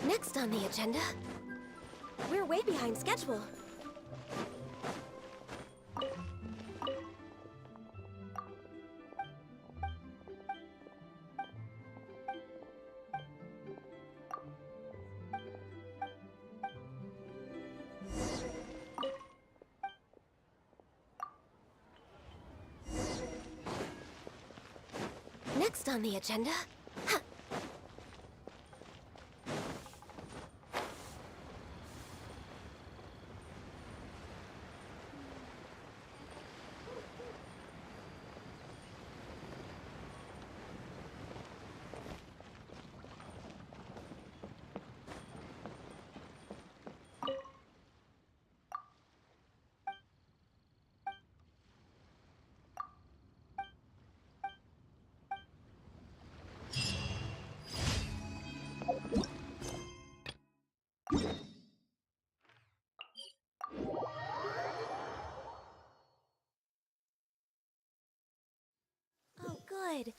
Next on the agenda, we're way behind schedule. Next on the agenda, oh good.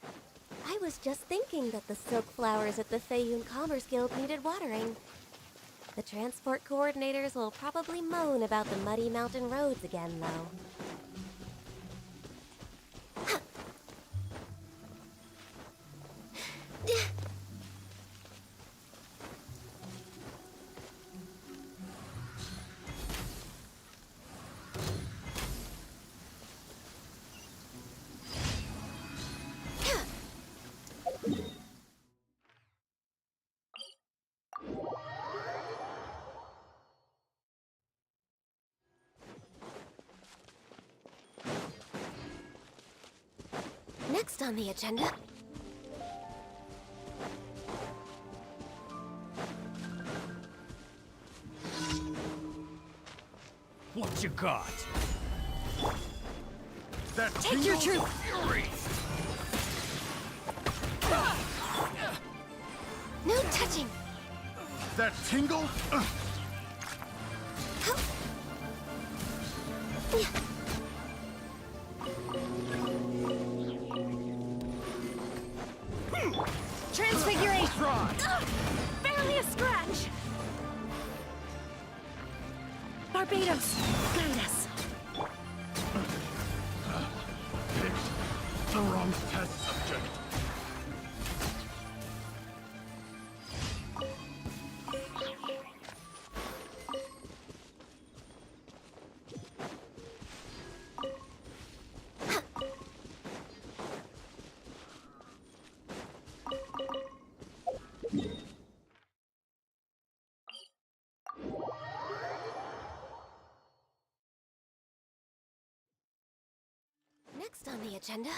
I was just thinking that the silk flowers at the Feiyun Commerce Guild needed watering. The transport coordinators will probably moan about the muddy mountain roads again, though. Next on the agenda, What you got? That take your truth! fury! No touching! That tingle? Transfiguration! Try! Barely a scratch! Barbados, guide us! Picked the wrong test subject. Next on the agenda,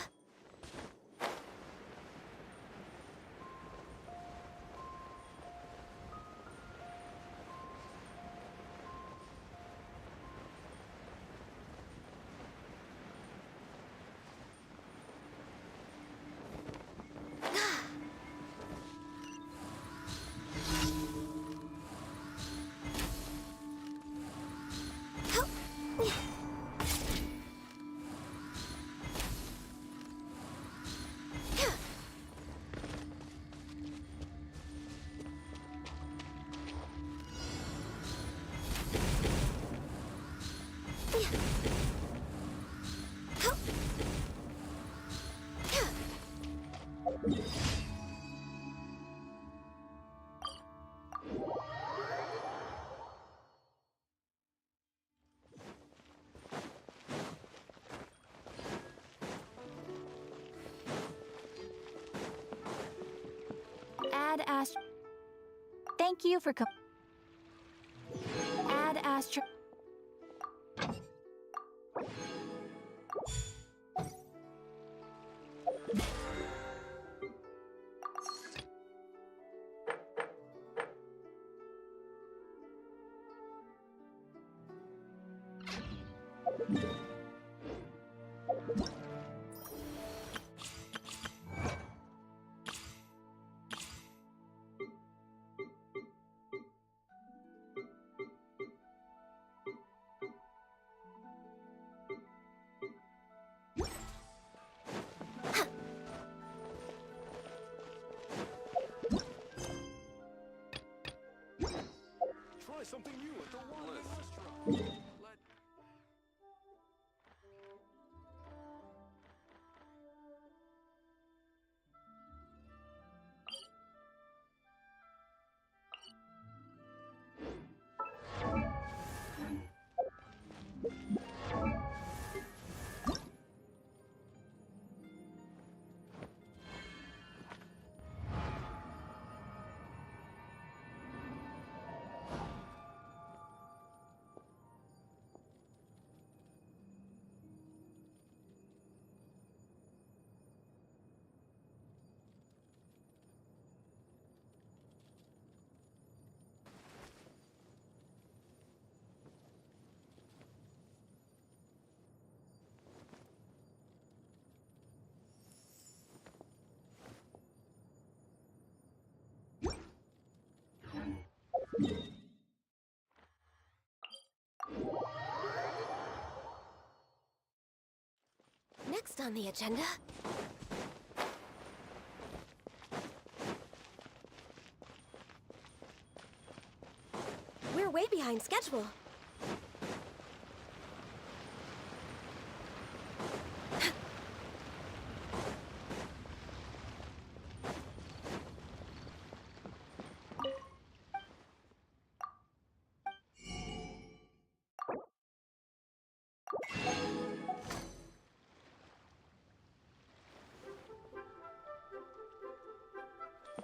Astro. Thank you for Add Astro. Try something new at the Wandering Restaurant. Next on the agenda... We're way behind schedule.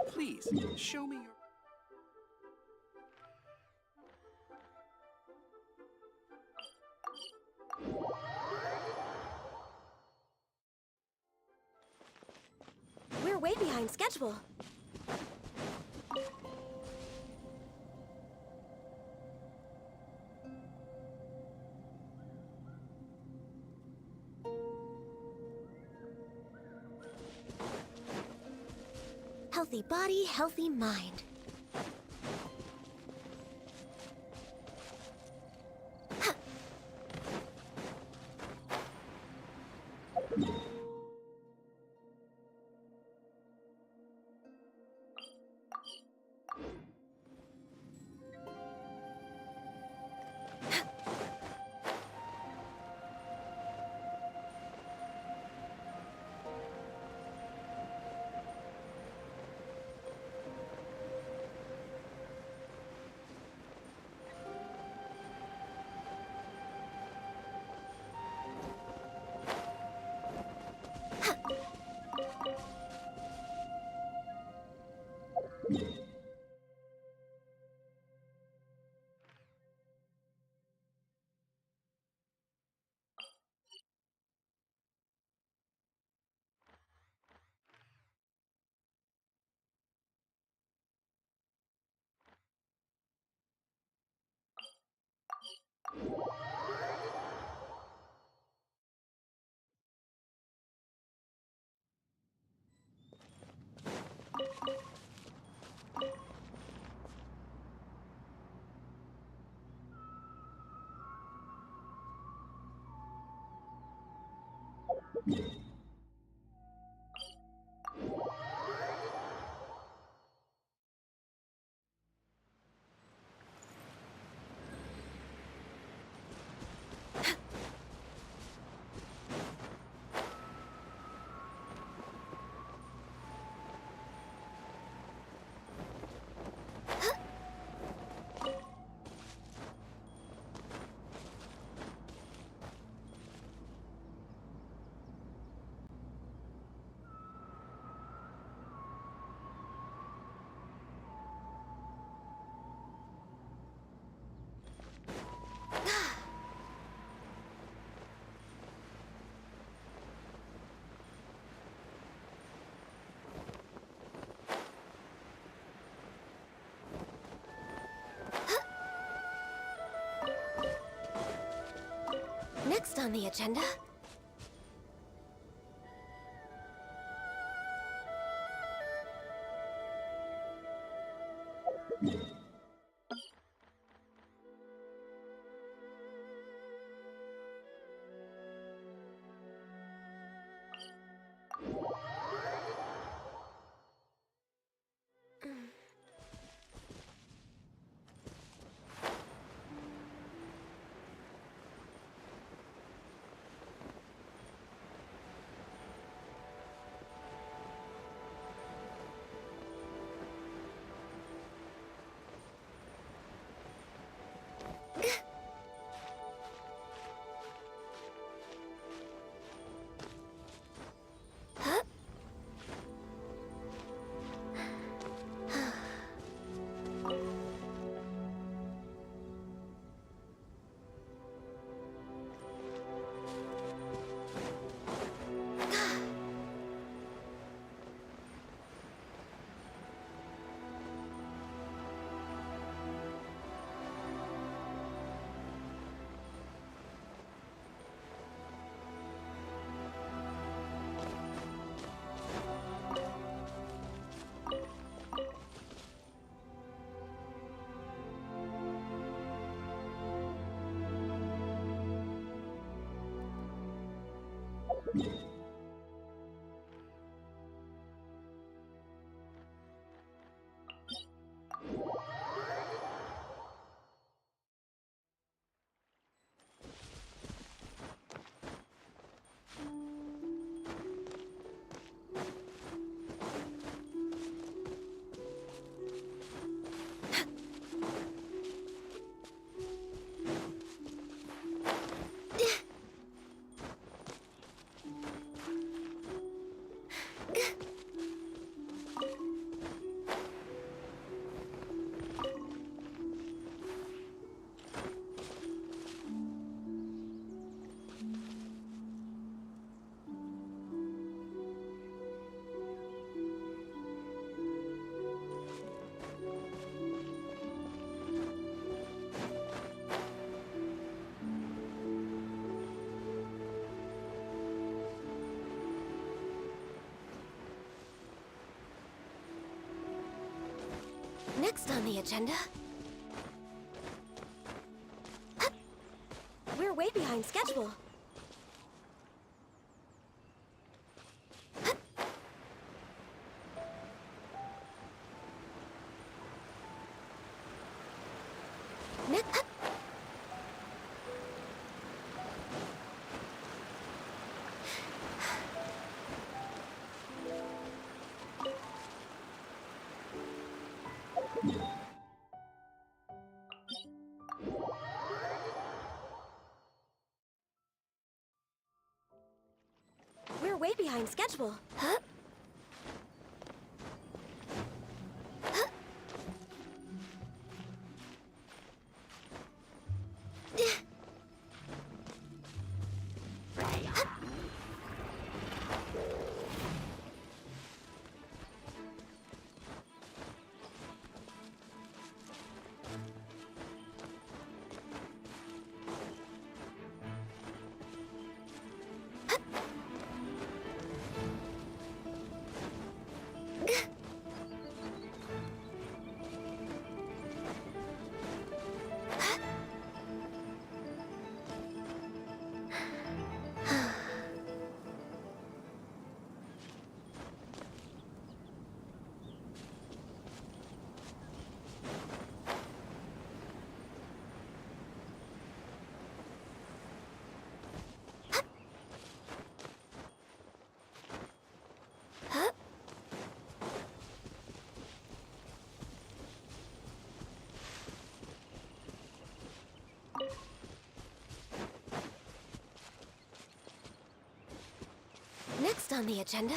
Please, show me your... We're way behind schedule. Healthy body, healthy mind. Next on the agenda... Next on the agenda... We're way behind schedule. Next... We're way behind schedule. Huh? Next on the agenda...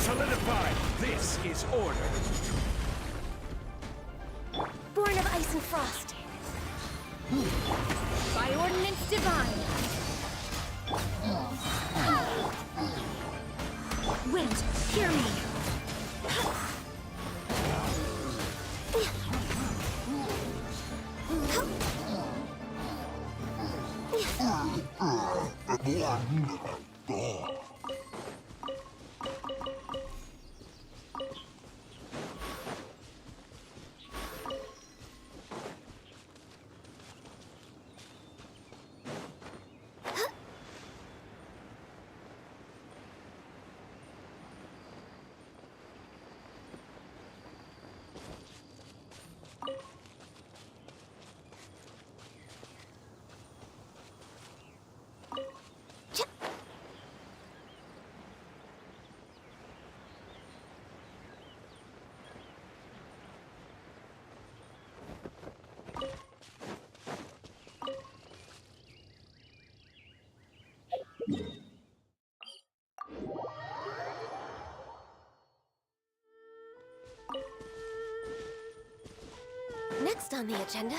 Solidify! This is order! Born of ice and frost. By ordinance divine. Wait, hear me. Next on the agenda.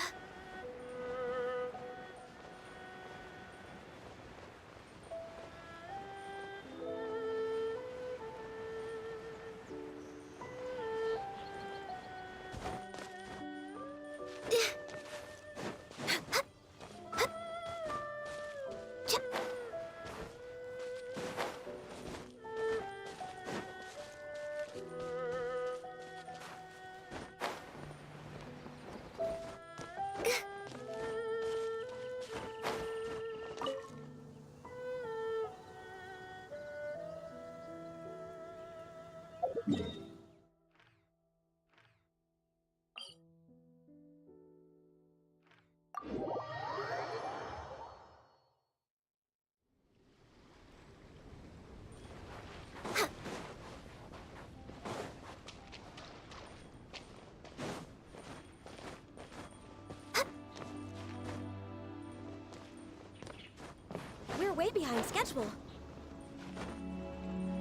way behind schedule.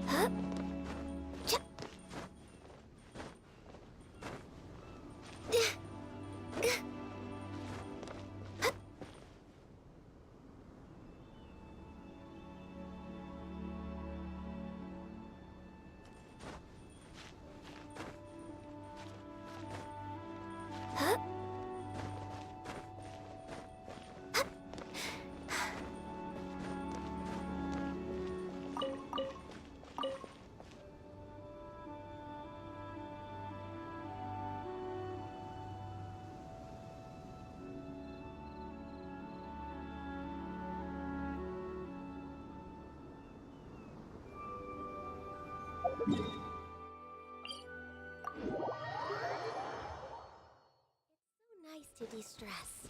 Huh? Ch- Huh? So nice to de-stress.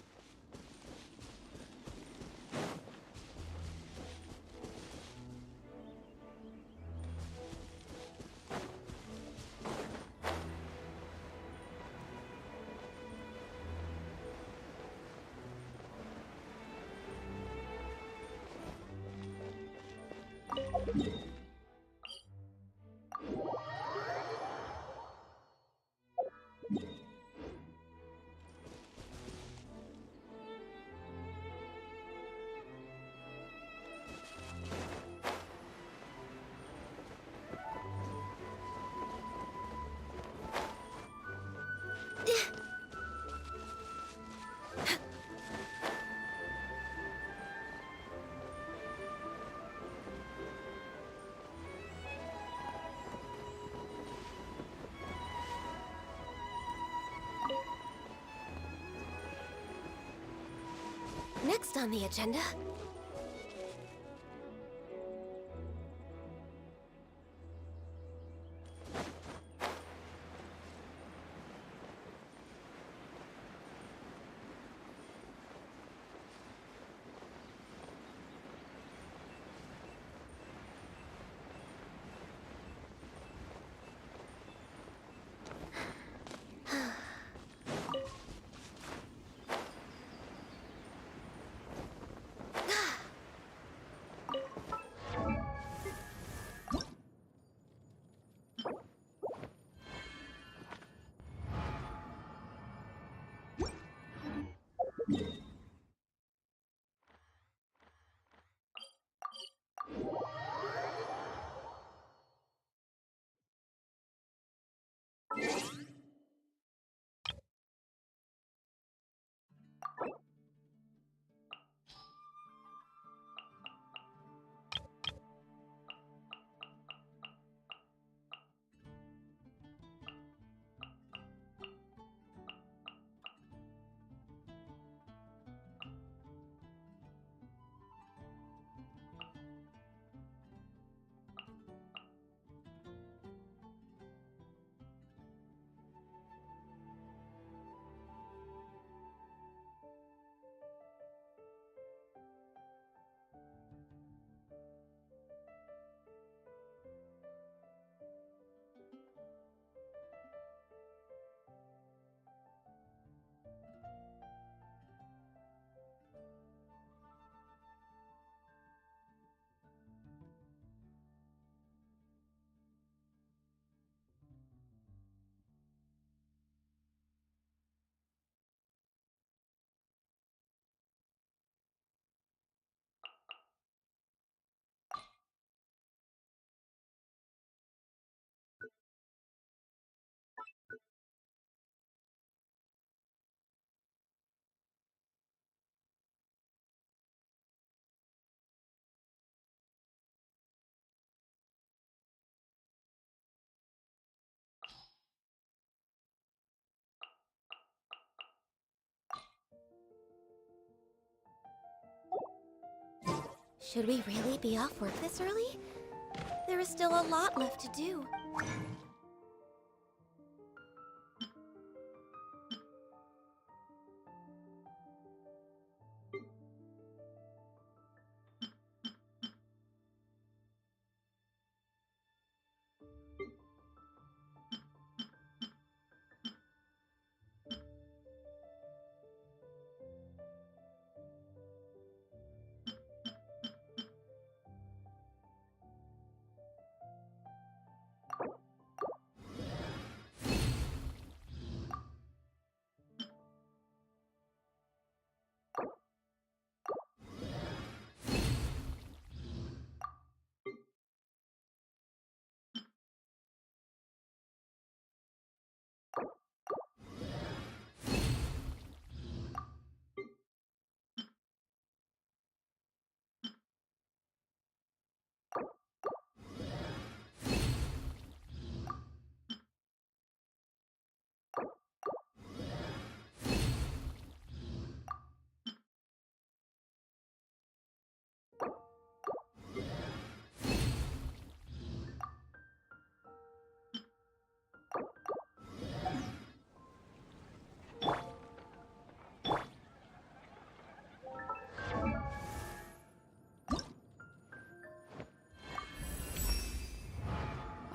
Next on the agenda. Should we really be off work this early? There is still a lot left to do.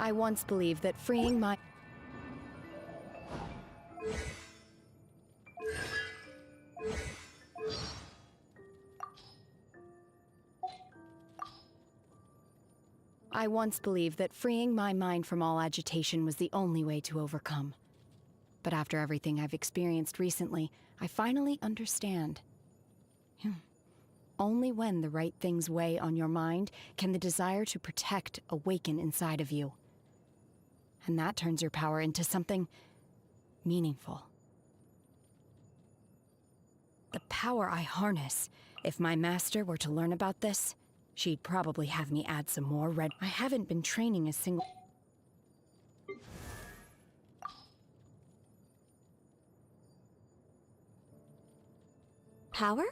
I once believed that freeing my... I once believed that freeing my mind from all agitation was the only way to overcome. But after everything I've experienced recently, I finally understand. Only when the right things weigh on your mind can the desire to protect awaken inside of you. And that turns your power into something meaningful. The power I harness. If my master were to learn about this, she'd probably have me add some more red. I haven't been training a single... Power?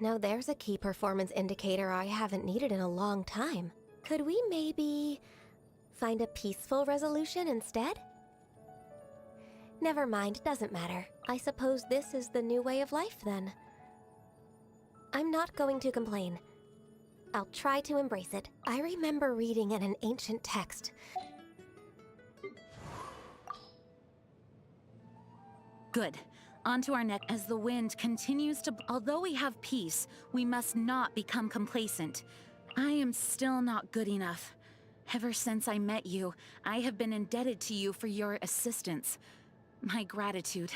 Now there's a key performance indicator I haven't needed in a long time. Could we maybe find a peaceful resolution instead? Never mind, doesn't matter. I suppose this is the new way of life then. I'm not going to complain. I'll try to embrace it. I remember reading in an ancient text. Good. On to our next. As the wind continues to... Although we have peace, we must not become complacent. I am still not good enough. Ever since I met you, I have been indebted to you for your assistance. My gratitude.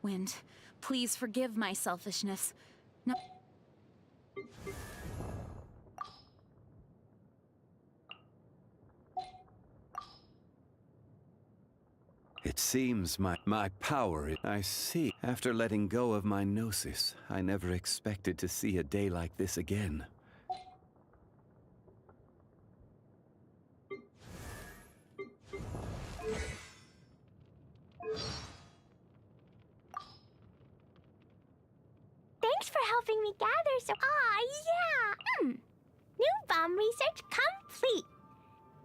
Wind, please forgive my selfishness. No... It seems my power, I see. After letting go of my gnosis, I never expected to see a day like this again. Thanks for helping me gather some... yeah! New bomb research complete!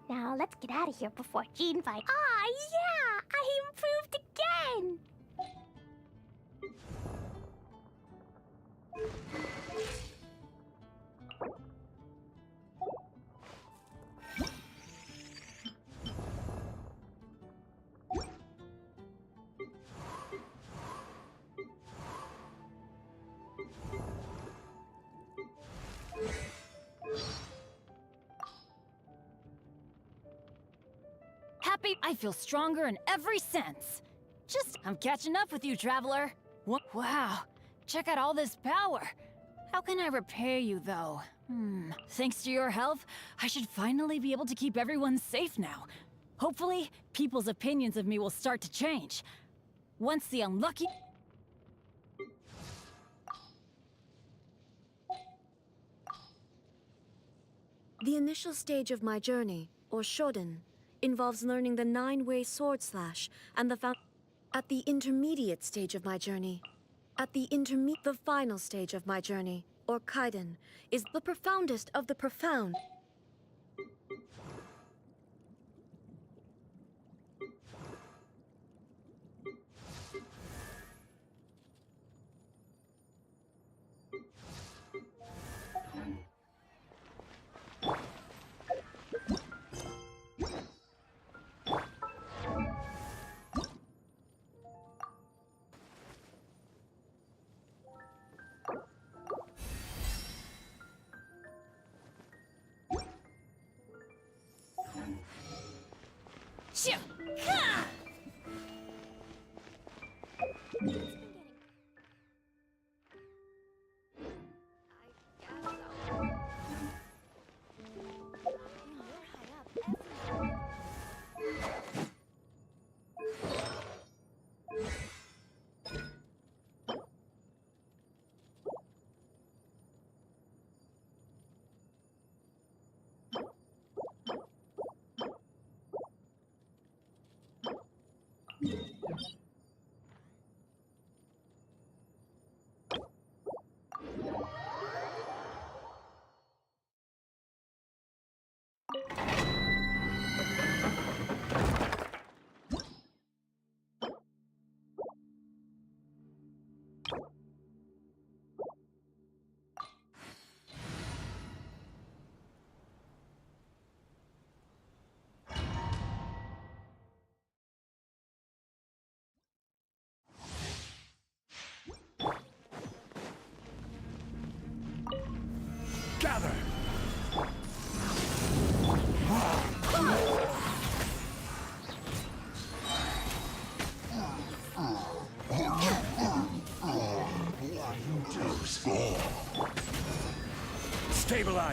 Now let's get out of here before Jean finds... yeah! I improved again! Happy I feel stronger in every sense. I'm catching up with you, traveler. Wow, check out all this power. How can I repay you, though? Thanks to your help, I should finally be able to keep everyone safe now. Hopefully, people's opinions of me will start to change. Once the unlucky... The initial stage of my journey, or Shoden, involves learning the 9-way sword slash and the At the intermediate stage of my journey, the final stage of my journey, or Kaiden, is the profoundest of the profound.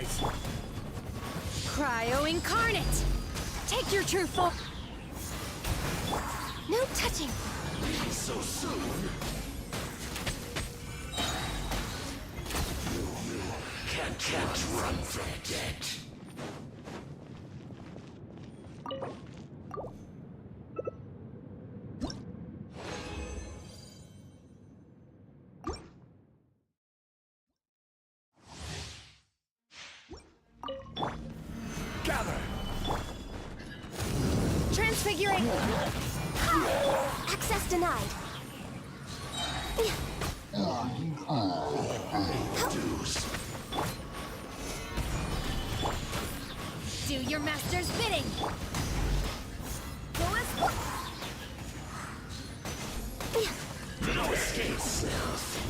Stabilize! Cryo Incarnate! Take your true form! No touching! So soon? You can't run from death. Gather! Transfiguring! Access denied! Do your master's bidding! No escape, Stealth.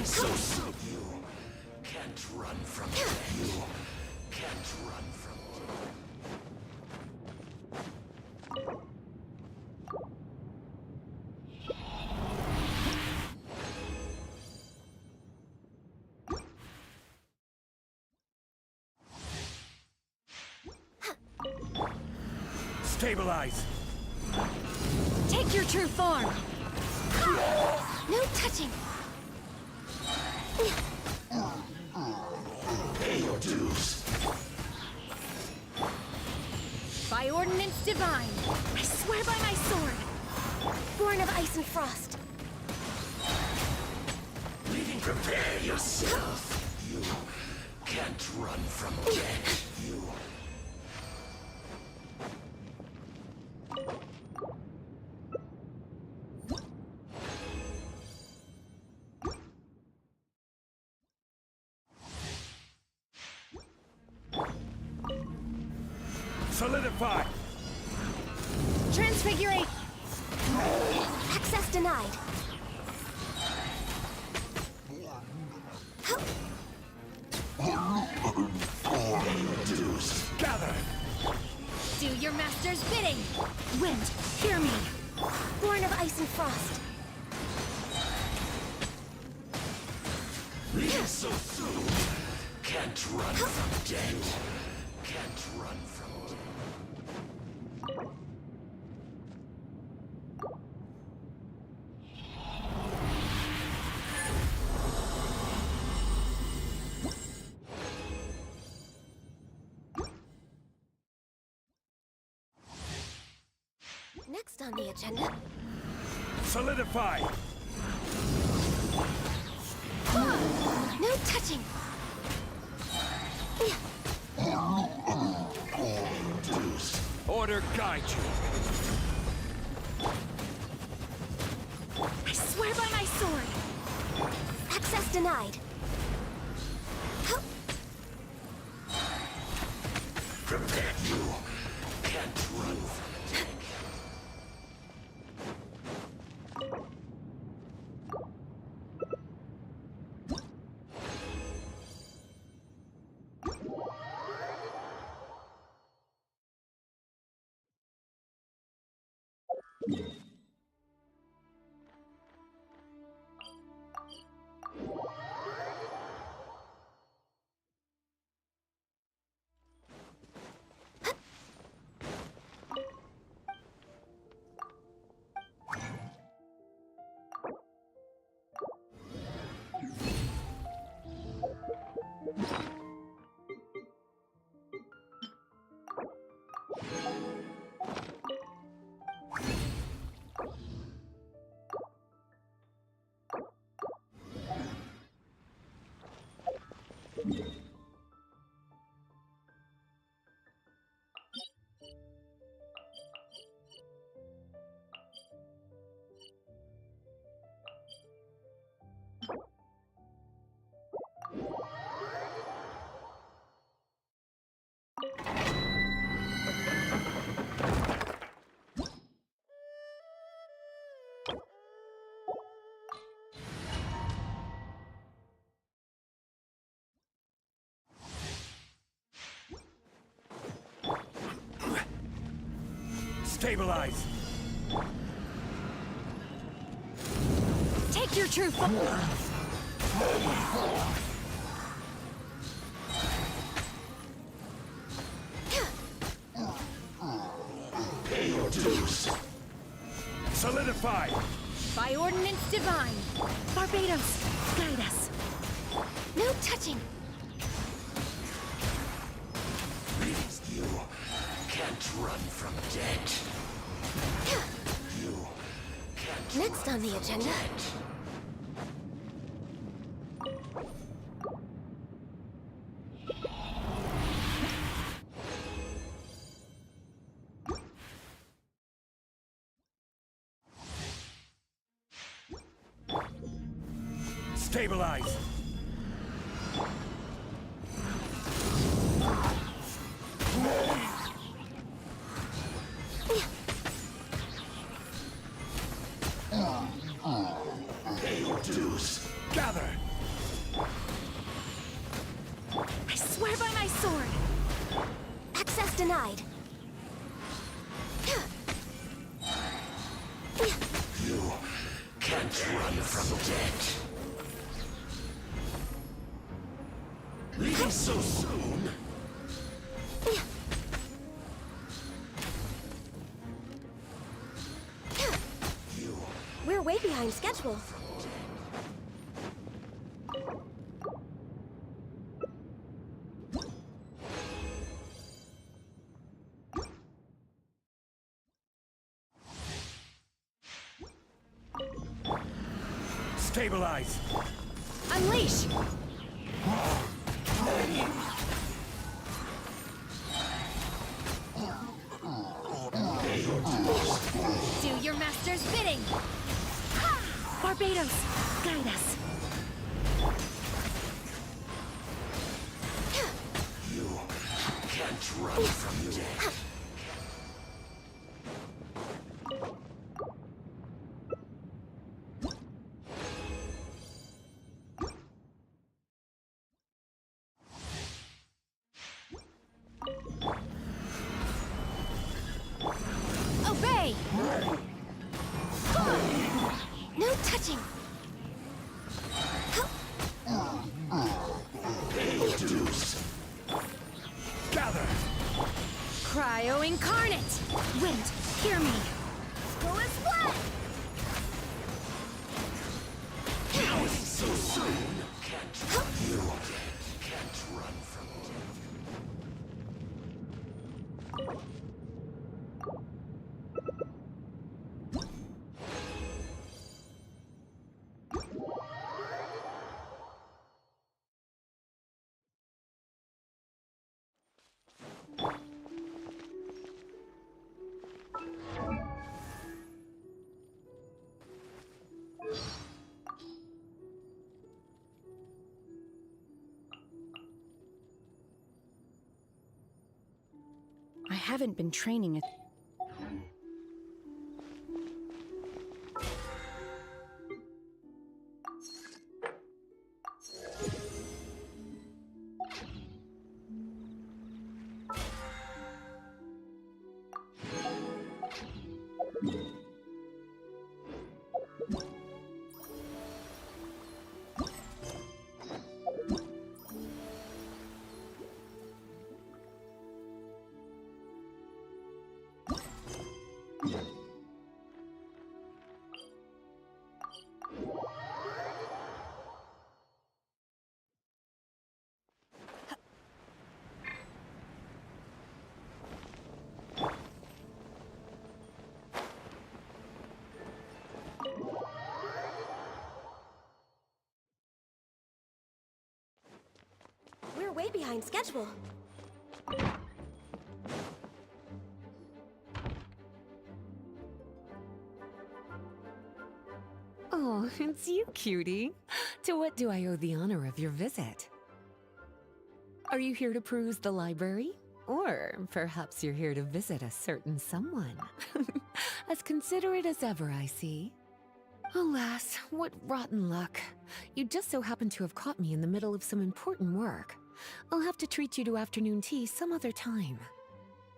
So soon. You can't run from death. You can't run from Stabilize! Take your true form! No touching! Pay your dues. By ordinance divine! I swear by my sword! Born of ice and frost! Prepare yourself. You can't run from death. You solidify! Transfigurate! Access denied! Dues. Gather! Do your master's bidding! Wind, hear me! Born of ice and frost! Leave so soon. Can't run from death. Can't run from Next on the agenda, solidify! no touching! Dues. Order guide you. I swear by my sword! Access denied! Prepare you. Can't run from death. Take your true form. Pay your dues. Solidify! By ordinance divine. Barbados, guide us. No touching! You can't run from death. You can't Next run on the from agenda. death. Stabilize! Pay your dues. Gather! I swear by my sword. Access denied. You can't run from death. Leaving so soon? We're way behind schedule. Stabilize! Unleash! Do your master's bidding! Barbados, guide us. You can't run from death. Obey! No touching! Pay your dues. Gather! Cryo incarnate! Wind, hear me. Go as one! Leaving so soon? You can't run from death. I haven't been training it. We're way behind schedule. Oh, it's you, cutie. To what do I owe the honor of your visit? Are you here to peruse the library? Or perhaps you're here to visit a certain someone. As considerate as ever, I see. Alas, what rotten luck. You just so happen to have caught me in the middle of some important work. I'll have to treat you to afternoon tea some other time.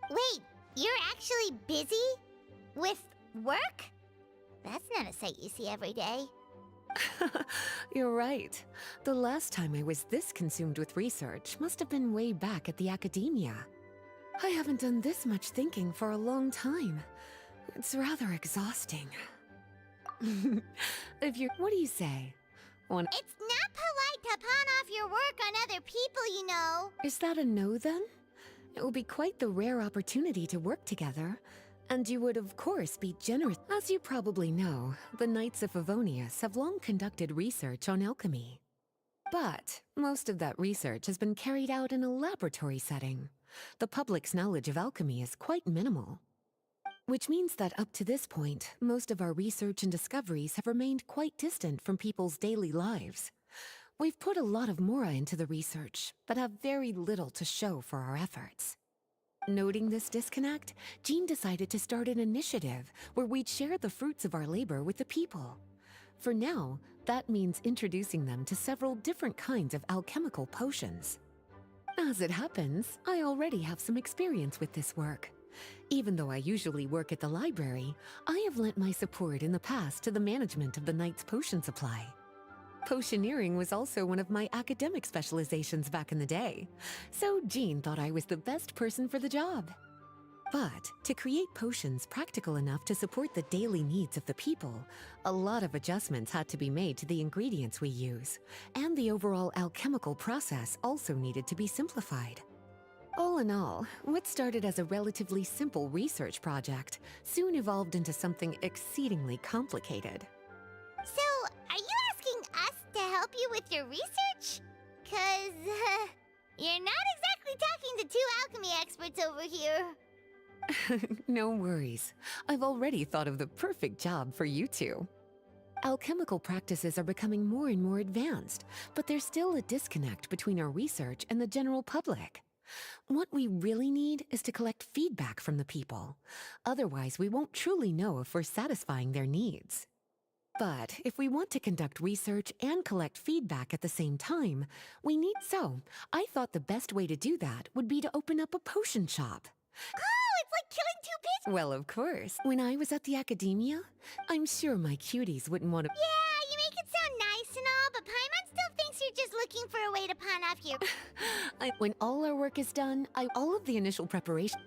Wait, you're actually busy? With work? That's not a sight you see every day. You're right. The last time I was this consumed with research must have been way back at the academia. I haven't done this much thinking for a long time. It's rather exhausting. What do you say? It's not polite to pawn off your work on other people, you know. Is that a no then? It will be quite the rare opportunity to work together. And you would, of course, be generous. As you probably know, the Knights of Favonius have long conducted research on alchemy. But most of that research has been carried out in a laboratory setting. The public's knowledge of alchemy is quite minimal. Which means that up to this point, most of our research and discoveries have remained quite distant from people's daily lives. We've put a lot of mora into the research, but have very little to show for our efforts. Noting this disconnect, Jean decided to start an initiative where we'd share the fruits of our labor with the people. For now, that means introducing them to several different kinds of alchemical potions. As it happens, I already have some experience with this work. Even though I usually work at the library, I have lent my support in the past to the management of the Knight's potion supply. Potioneering was also one of my academic specializations back in the day, so Jean thought I was the best person for the job. But to create potions practical enough to support the daily needs of the people, a lot of adjustments had to be made to the ingredients we use, and the overall alchemical process also needed to be simplified. All in all, what started as a relatively simple research project soon evolved into something exceedingly complicated. So, are you asking us to help you with your research? 'Cause, you're not exactly talking to two alchemy experts over here. No worries. I've already thought of the perfect job for you two. Alchemical practices are becoming more and more advanced, but there's still a disconnect between our research and the general public. What we really need is to collect feedback from the people. Otherwise, we won't truly know if we're satisfying their needs. But if we want to conduct research and collect feedback at the same time, So, I thought the best way to do that would be to open up a potion shop. Oh, it's like killing two pigs! Well, of course. When I was at the academia, I'm sure my cuties wouldn't want to... Yeah, you make it sound nice and all, but Paimon still thinks you're just looking for a way to pawn off your... When all our work is done, all of the initial preparation...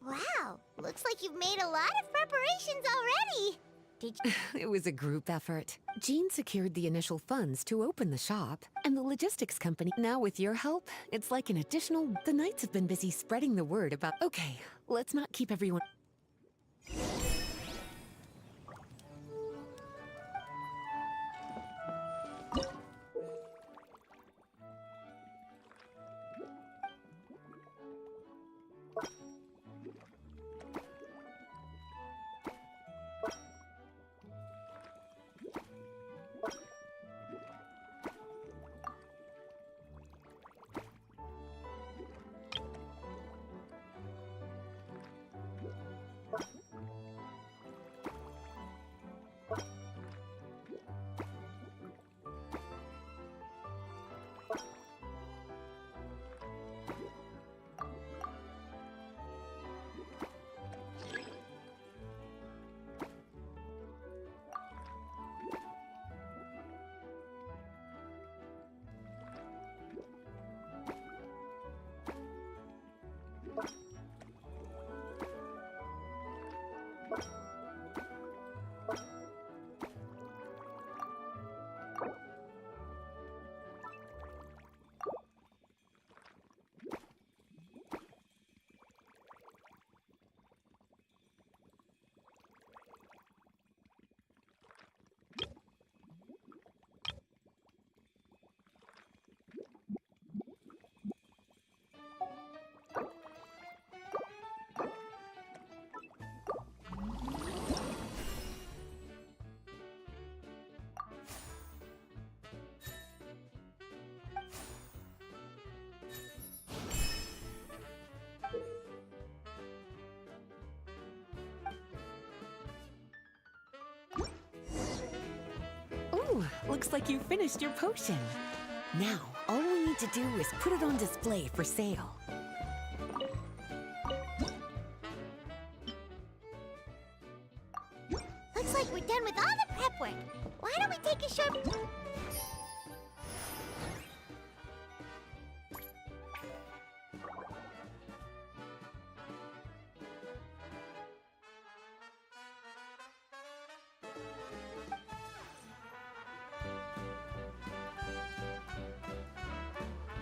Wow, looks like you've made a lot of preparations already. Did you... It was a group effort. Jean secured the initial funds to open the shop, and the logistics company. Now with your help, it's like an additional... The Knights have been busy spreading the word about... Okay, let's not keep everyone... Whew, looks like you finished your potion. Now, all we need to do is put it on display for sale. Looks like we're done with all the prep work. Why don't we take a short...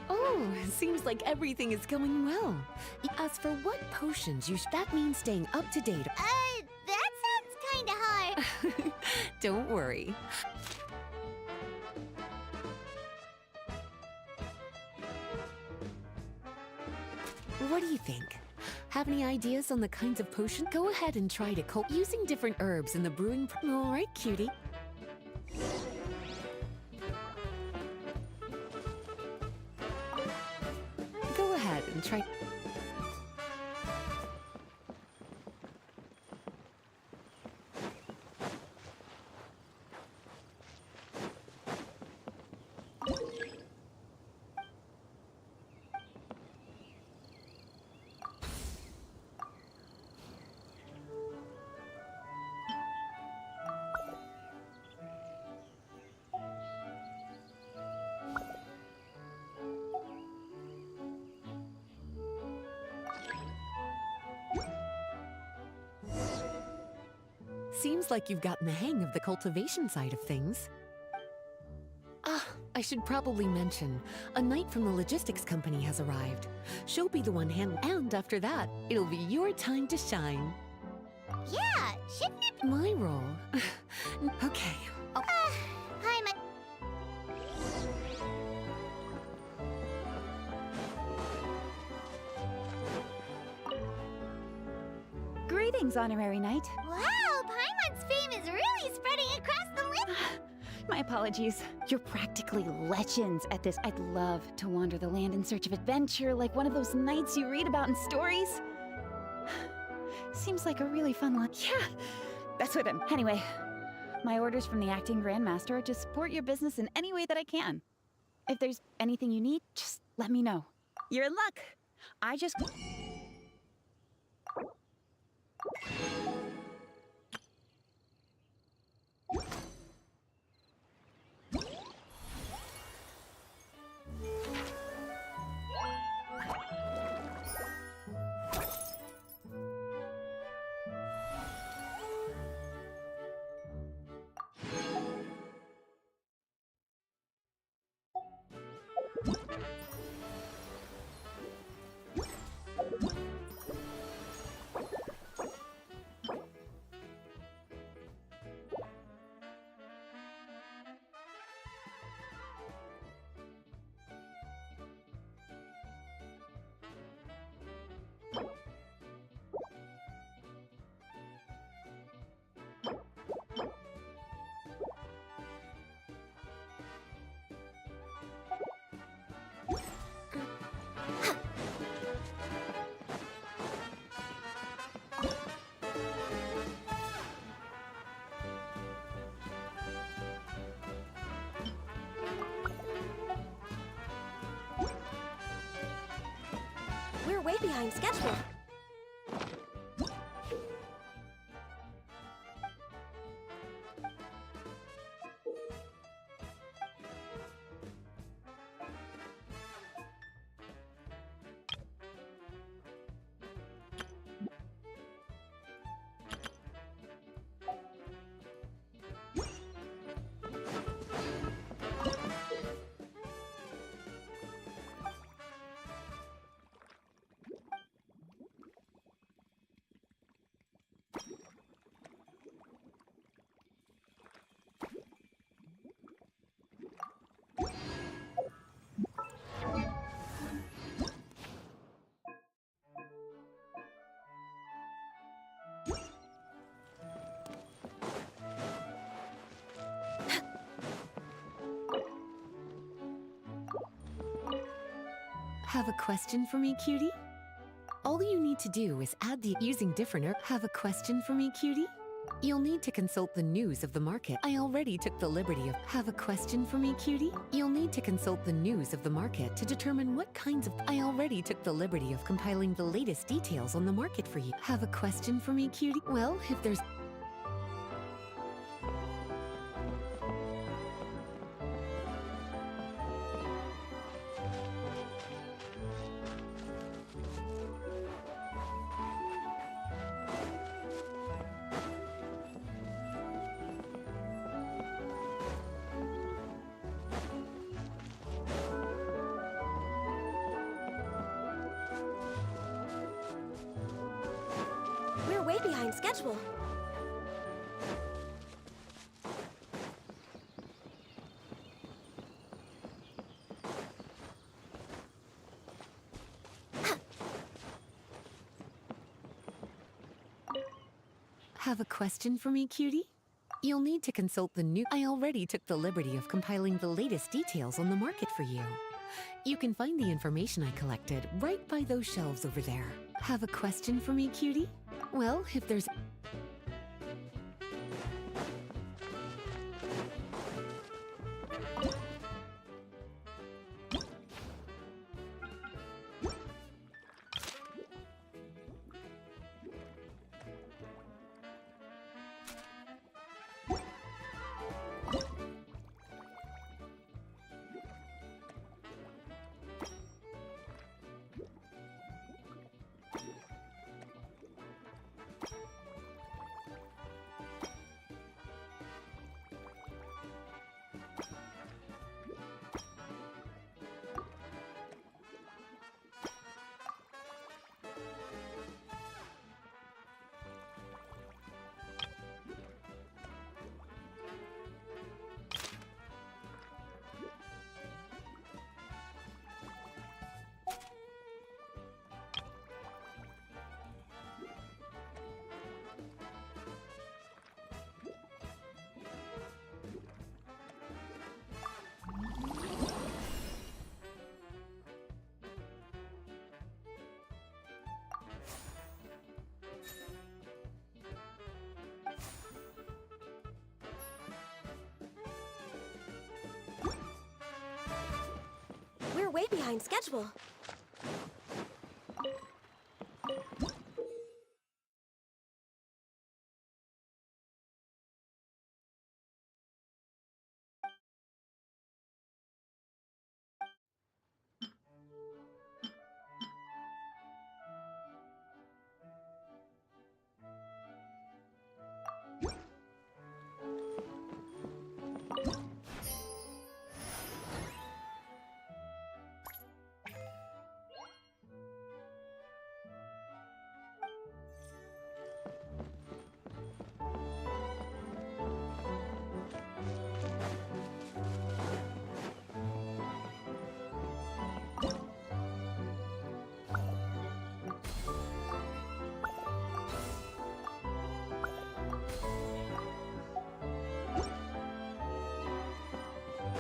Oh, seems like everything is going well. As for what potions that means staying up to date. That sounds kinda hard. Don't worry. What do you think? Have any ideas on the kinds of potion? Go ahead and try to cope using different herbs in the brewing. All right, cutie. Go ahead and try. Seems like you've gotten the hang of the cultivation side of things. Ah, I should probably mention, a knight from the logistics company has arrived. She'll be the one and after that, it'll be your time to shine. Yeah, shouldn't it be... My role. Okay. Hi, my... Greetings, Honorary Knight. Wow, Paimon's fame is really spreading across the land. My apologies. You're practically legends at this. I'd love to wander the land in search of adventure like one of those knights you read about in stories. Seems like a really fun one. Yeah, that's what I'm... Anyway, my orders from the acting grandmaster are to support your business in any way that I can. If there's anything you need, just let me know. You're in luck. I just... We're way behind schedule. Have a question for me, cutie? All you need to do is add the using different Have a question for me, cutie? You'll need to consult the news of the market. I already took the liberty of... Have a question for me, cutie? You'll need to consult the news of the market to determine what kinds of... I already took the liberty of compiling the latest details on the market for you. Have a question for me, cutie? Well, if there's... We're way behind schedule. Have a question for me, cutie? You'll need to consult the new... I already took the liberty of compiling the latest details on the market for you. You can find the information I collected right by those shelves over there. Have a question for me, cutie? Well, if there's... We're way behind schedule.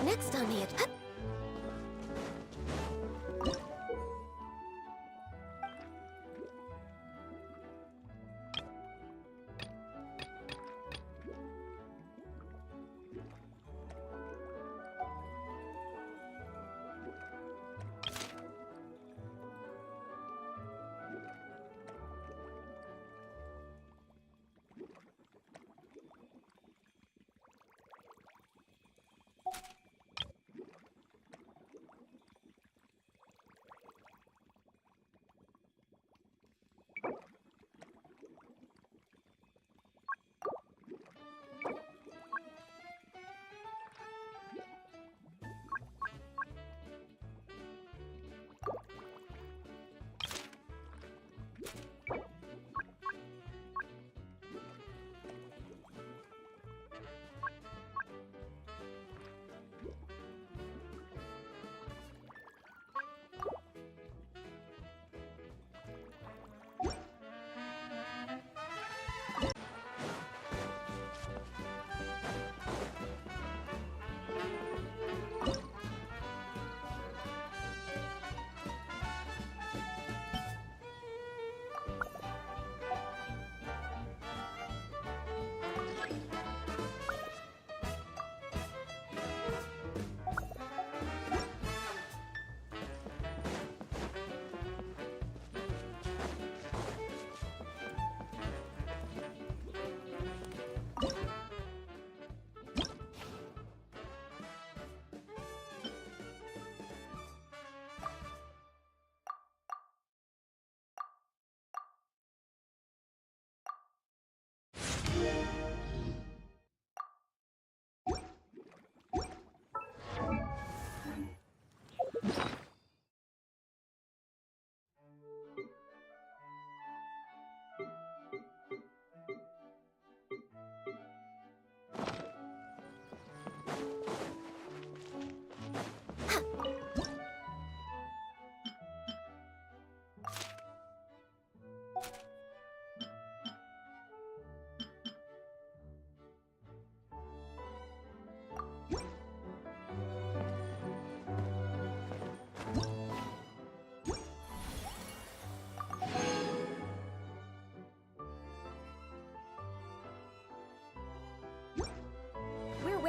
Next on the agenda.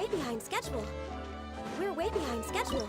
way behind schedule. We're way behind schedule.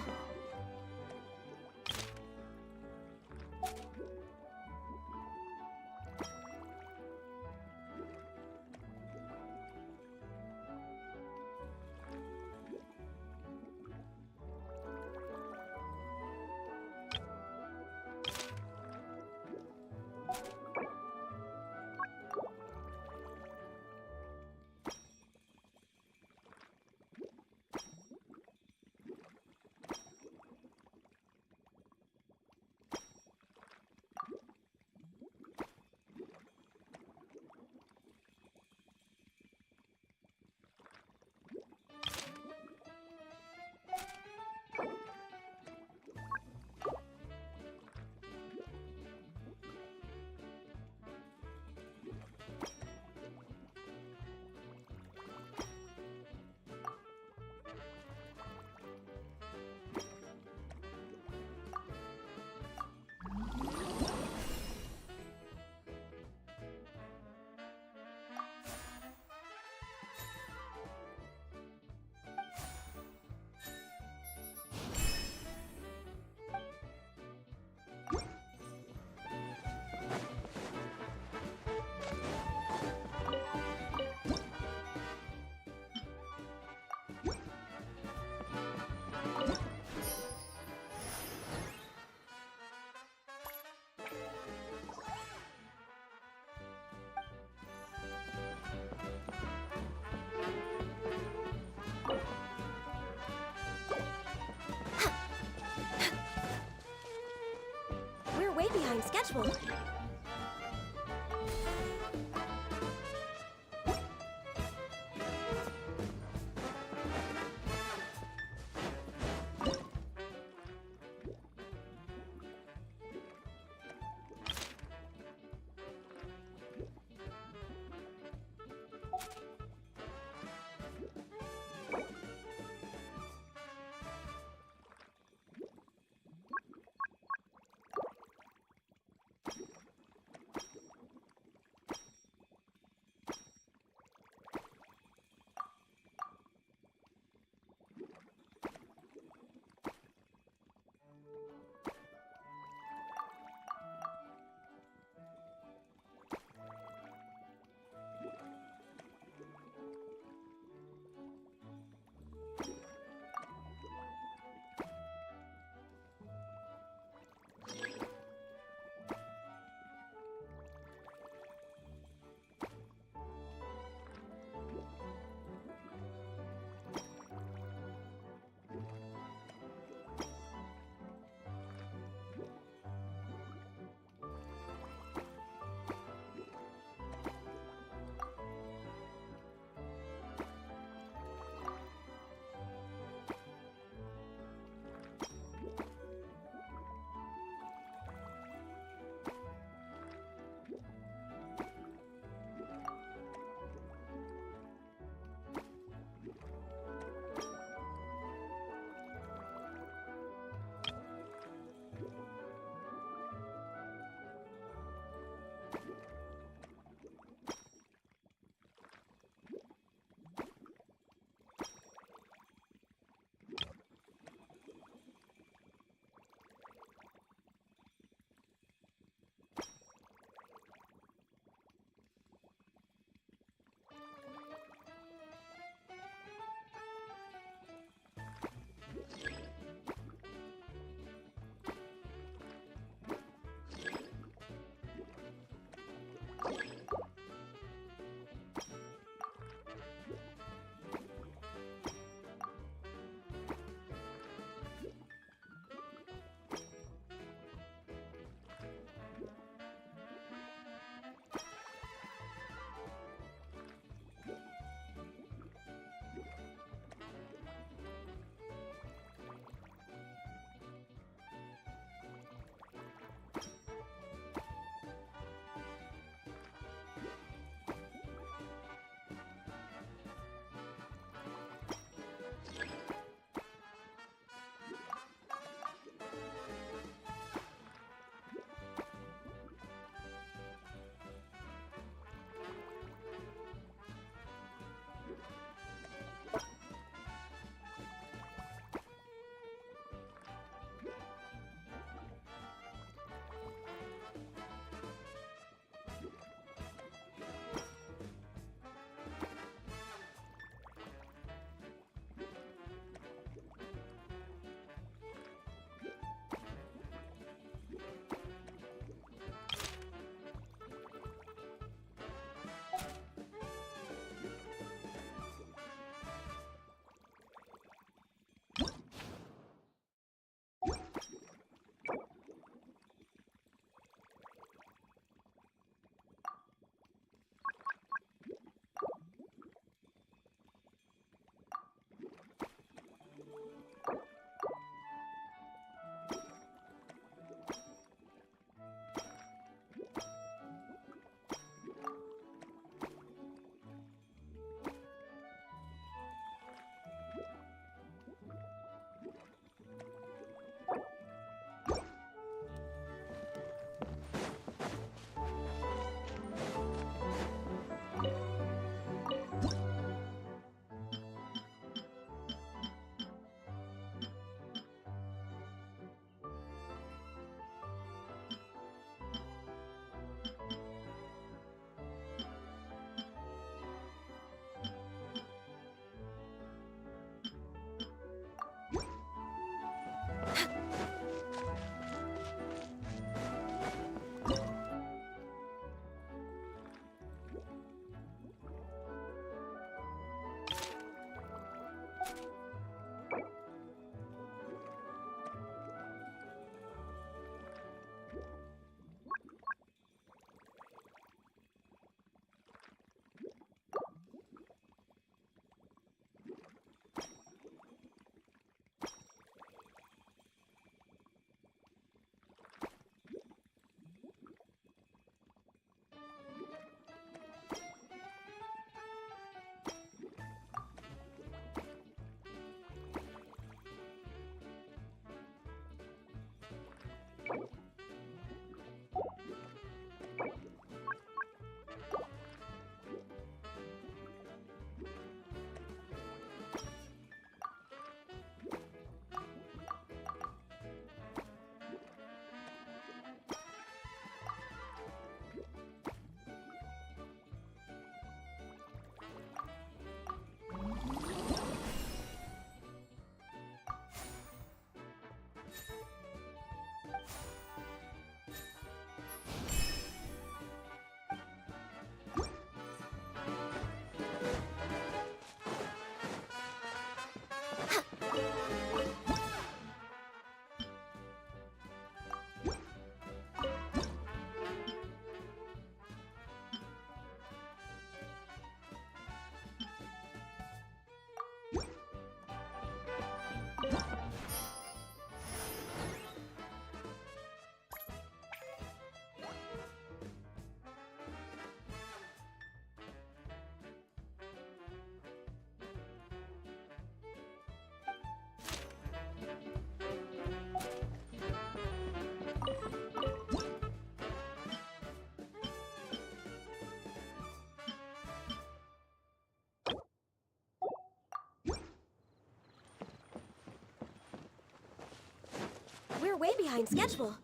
We're way behind schedule. We're way behind schedule.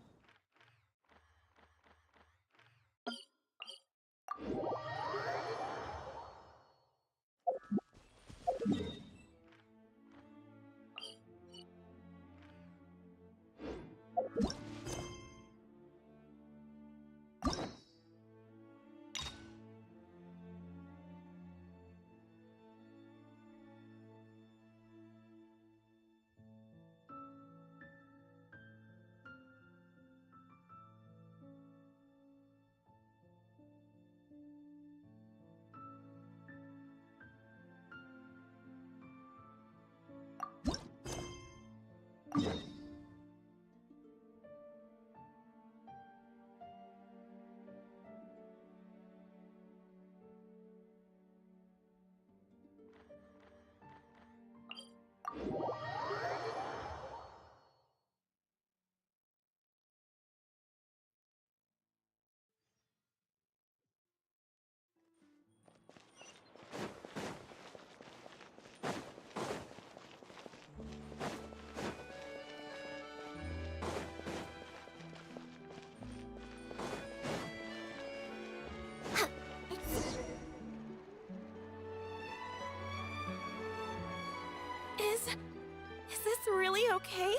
Is this really okay?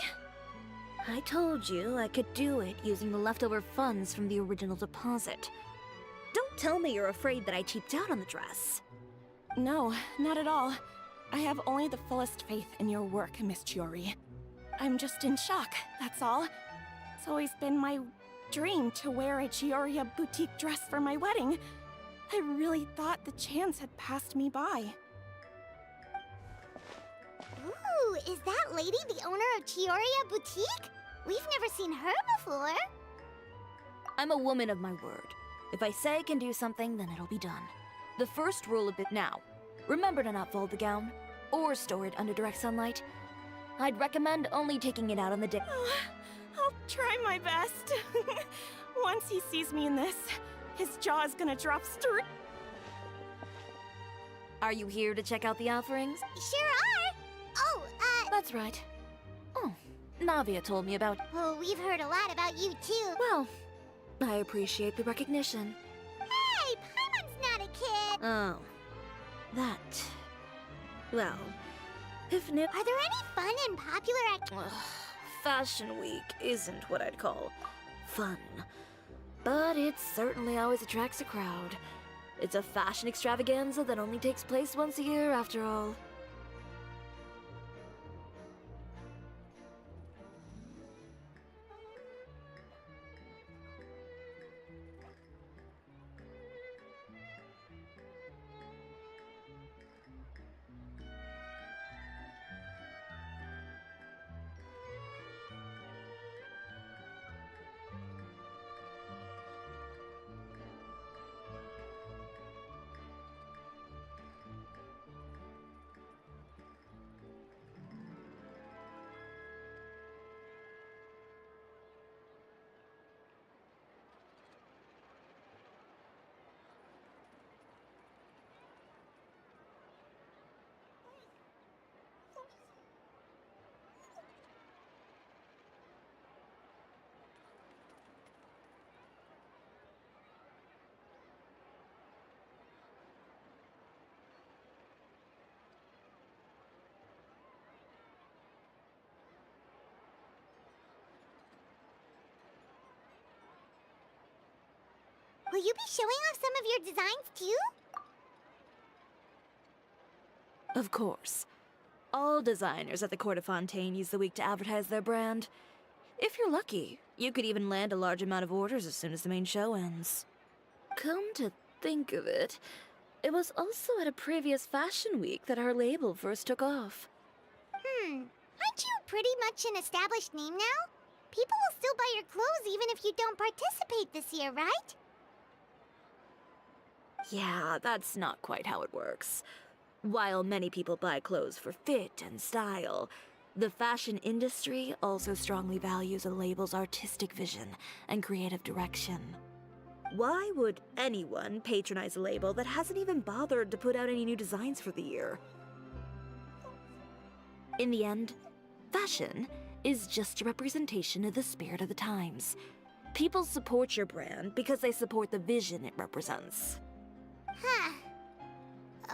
I told you I could do it using the leftover funds from the original deposit. Don't tell me you're afraid that I cheaped out on the dress. No, not at all. I have only the fullest faith in your work, Miss Chiori. I'm just in shock, that's all. It's always been my dream to wear a Chioriya boutique dress for my wedding. I really thought the chance had passed me by. Ooh, is that lady the owner of Chioriya Boutique? We've never seen her before. I'm a woman of my word. If I say I can do something, then it'll be done. The first rule of it now. Remember to not fold the gown, or store it under direct sunlight. I'd recommend only taking it out on the day. I'll try my best. Once he sees me in this, his jaw is gonna drop straight. Are you here to check out the offerings? Sure are. Oh, That's right. Oh, Navia told me about... well, we've heard a lot about you too. Well, I appreciate the recognition. Hey, Paimon's not a kid. Oh, that... Well, if new... Are there any fun and popular Fashion Week isn't what I'd call fun. But it certainly always attracts a crowd. It's a fashion extravaganza that only takes place once a year, after all. Will you be showing off some of your designs too? Of course. All designers at the Court of Fontaine use the week to advertise their brand. If you're lucky, you could even land a large amount of orders as soon as the main show ends. Come to think of it, it was also at a previous fashion week that our label first took off. Aren't you pretty much an established name now? People will still buy your clothes even if you don't participate this year, right? Yeah, that's not quite how it works. While many people buy clothes for fit and style, the fashion industry also strongly values a label's artistic vision and creative direction. Why would anyone patronize a label that hasn't even bothered to put out any new designs for the year? In the end, fashion is just a representation of the spirit of the times. People support your brand because they support the vision it represents. Huh.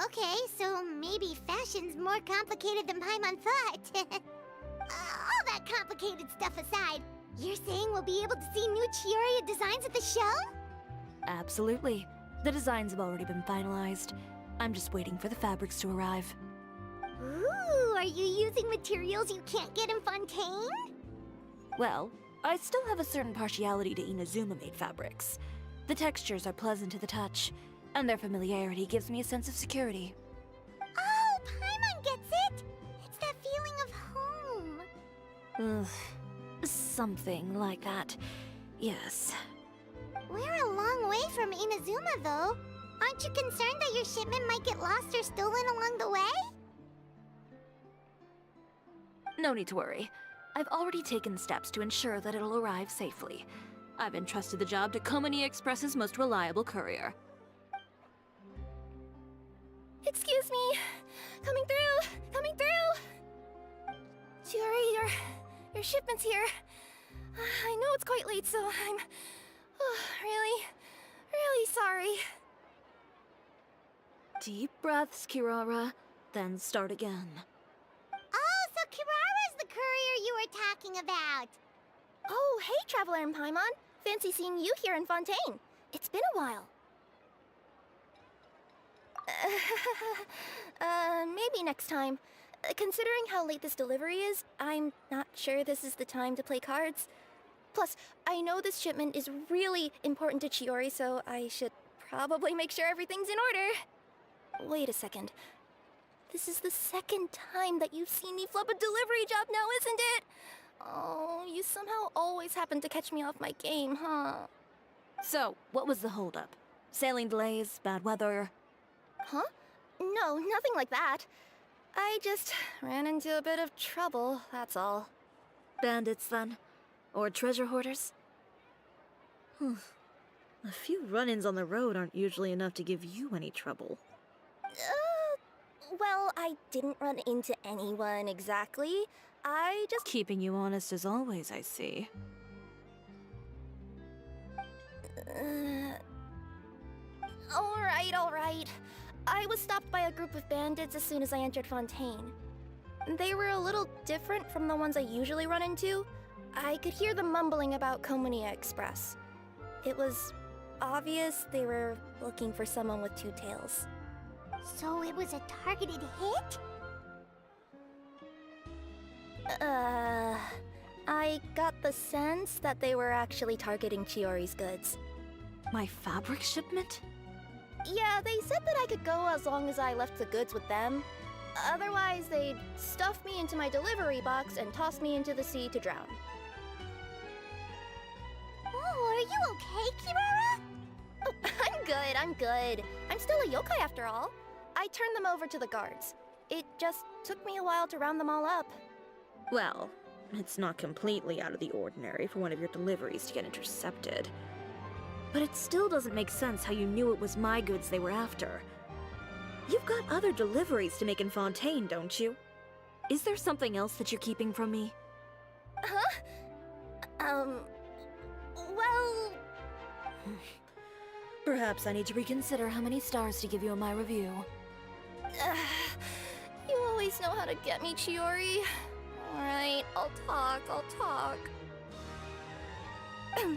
Okay, so maybe fashion's more complicated than Paimon thought. All that complicated stuff aside, you're saying we'll be able to see new Chioria designs at the show? Absolutely. The designs have already been finalized. I'm just waiting for the fabrics to arrive. Ooh, are you using materials you can't get in Fontaine? Well, I still have a certain partiality to Inazuma-made fabrics. The textures are pleasant to the touch, and their familiarity gives me a sense of security. Oh, Paimon gets it! It's that feeling of home. Ugh, something like that. Yes. We're a long way from Inazuma, though. Aren't you concerned that your shipment might get lost or stolen along the way? No need to worry. I've already taken steps to ensure that it'll arrive safely. I've entrusted the job to Komani Express's most reliable courier. Excuse me. Coming through. Coming through. Chiori, your shipment's here. I know it's quite late, so I'm really sorry. Deep breaths, Kirara, then start again. Oh, so Kirara's the courier you were talking about. Oh, hey, Traveler and Paimon. Fancy seeing you here in Fontaine. It's been a while. Maybe next time. Considering how late this delivery is, I'm not sure this is the time to play cards. Plus, I know this shipment is really important to Chiori, so I should probably make sure everything's in order. Wait a second. This is the second time that you've seen me flub a delivery job now, isn't it? Oh, you somehow always happen to catch me off my game, huh? So, what was the holdup? Sailing delays, bad weather? Huh? No, nothing like that. I just ran into a bit of trouble, that's all. Bandits, then? Or treasure hoarders? A few run-ins on the road aren't usually enough to give you any trouble. Well, I didn't run into anyone exactly. I just... Keeping you honest as always, I see. Alright. I was stopped by a group of bandits as soon as I entered Fontaine. They were a little different from the ones I usually run into. I could hear them mumbling about Komania Express. It was obvious they were looking for someone with two tails. So it was a targeted hit? I got the sense that they were actually targeting Chiori's goods. My fabric shipment? Yeah, they said that I could go as long as I left the goods with them. Otherwise, they'd stuff me into my delivery box and toss me into the sea to drown. Oh, are you okay, Kirara? Oh, I'm good. I'm still a yokai after all. I turned them over to the guards. It just took me a while to round them all up. Well, it's not completely out of the ordinary for one of your deliveries to get intercepted. But it still doesn't make sense how you knew it was my goods they were after. You've got other deliveries to make in Fontaine, don't you? Is there something else that you're keeping from me? Huh? Well... Perhaps I need to reconsider how many stars to give you in my review. You always know how to get me, Chiori. Alright, I'll talk.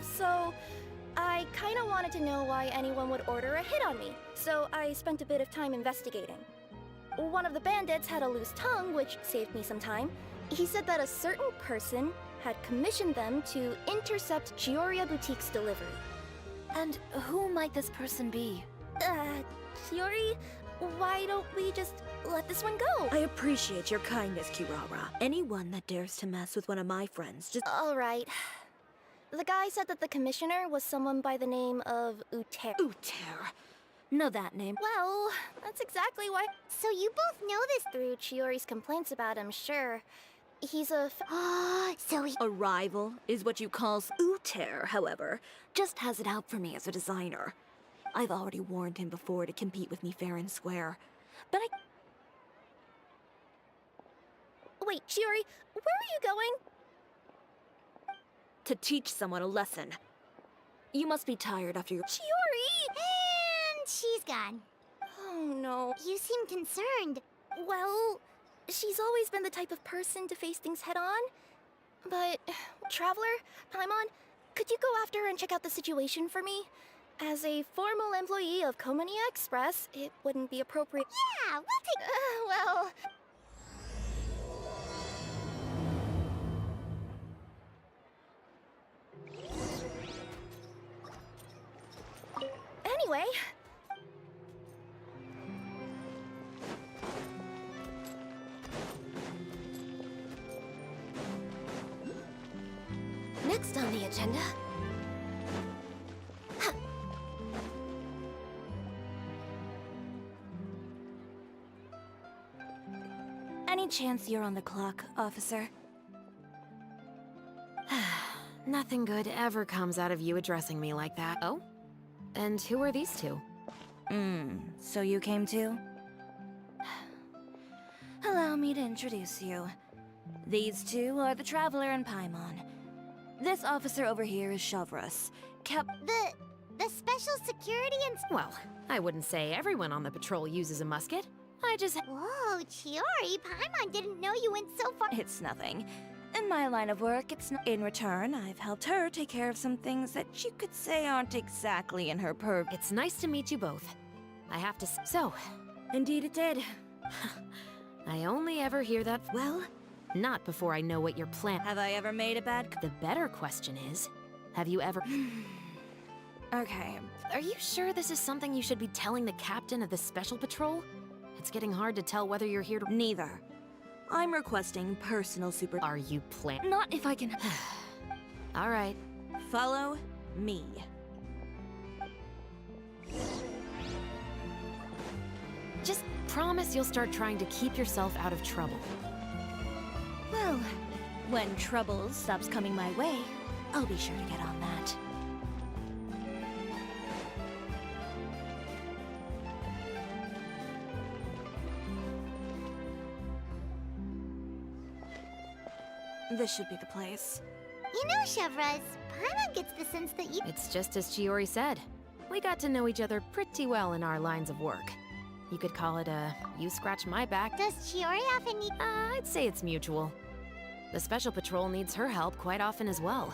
So, I kinda wanted to know why anyone would order a hit on me, so I spent a bit of time investigating. One of the bandits had a loose tongue, which saved me some time. He said that a certain person had commissioned them to intercept Chioria Boutique's delivery. And who might this person be? Chiori, why don't we just let this one go? I appreciate your kindness, Kirara. Anyone that dares to mess with one of my friends just— Alright. The guy said that the commissioner was someone by the name of Uter. Uter. Know that name. Well, that's exactly why. So you both know this through Chiori's complaints about him, sure. He's a A rival is what you call Uter, however, just has it out for me as a designer. I've already warned him before to compete with me fair and square. But Wait, Chiori, where are you going? to teach someone a lesson. You must be tired after your— Chiori! And she's gone. Oh no. You seem concerned. Well, she's always been the type of person to face things head on. But, Traveler, Paimon, could you go after her and check out the situation for me? As a formal employee of Komania Express, it wouldn't be appropriate. Yeah, we'll take. Well. Anyway. Next on the agenda. Any chance you're on the clock, officer? Nothing good ever comes out of you addressing me like that. Oh? And who are these two? So you came too? Allow me to introduce you. These two are the Traveler and Paimon. This officer over here is Shavras. The special security and. Well, I wouldn't say everyone on the patrol uses a musket. I just... Whoa, Chiori, Paimon didn't know you went so far. It's nothing. In my line of work, it's not. In return, I've helped her take care of some things that you could say aren't exactly in her purview. It's nice to meet you both. I have to So, Indeed it did. I only ever hear that... Well, not before I know what your plan... Have I ever made a bad... The better question is, have you ever... Okay. Are you sure this is something you should be telling the captain of the Special Patrol? It's getting hard to tell whether you're here to... Neither. I'm requesting personal super... Are you Not if I can... All right. Follow me. Just promise you'll start trying to keep yourself out of trouble. Well, when trouble stops coming my way, I'll be sure to get on that. This should be the place. You know, Shavras, Paimon gets the sense that you. It's just as Chiori said. We got to know each other pretty well in our lines of work. You could call it a you scratch my back. Does Chiori often need. I'd say it's mutual. The Special Patrol needs her help quite often as well.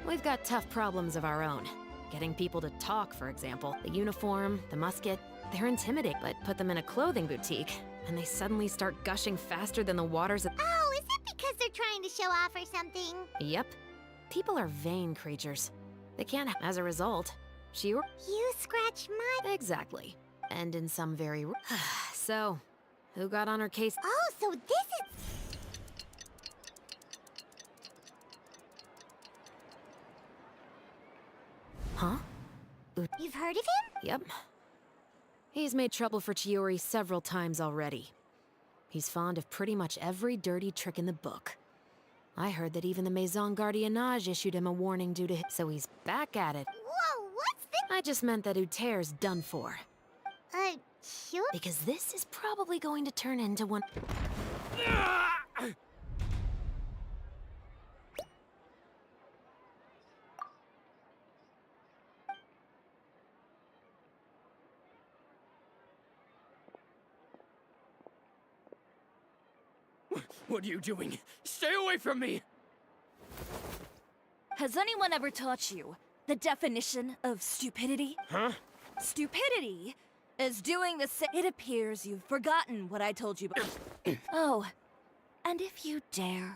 We've got tough problems of our own. Getting people to talk, for example. The uniform, the musket, they're intimidating. But put them in a clothing boutique, and they suddenly start gushing faster than the waters of... Oh, is it because they're trying to show off or something? Yep. People are vain creatures. They can't... As a result, Chiori... You scratch my. Exactly. And in some very... So, who got on her case? Oh, so this is. Huh? You've heard of him? Yep. He's made trouble for Chiori several times already. He's fond of pretty much every dirty trick in the book. I heard that even the Maison Gardiennage issued him a warning due to... So he's back at it. Whoa, what's this? I just meant that Uter's done for. Chiori? Because this is probably going to turn into one... What are you doing? Stay away from me! Has anyone ever taught you the definition of stupidity? Huh? Stupidity is doing the same. It appears you've forgotten what I told you. Oh, and if you dare.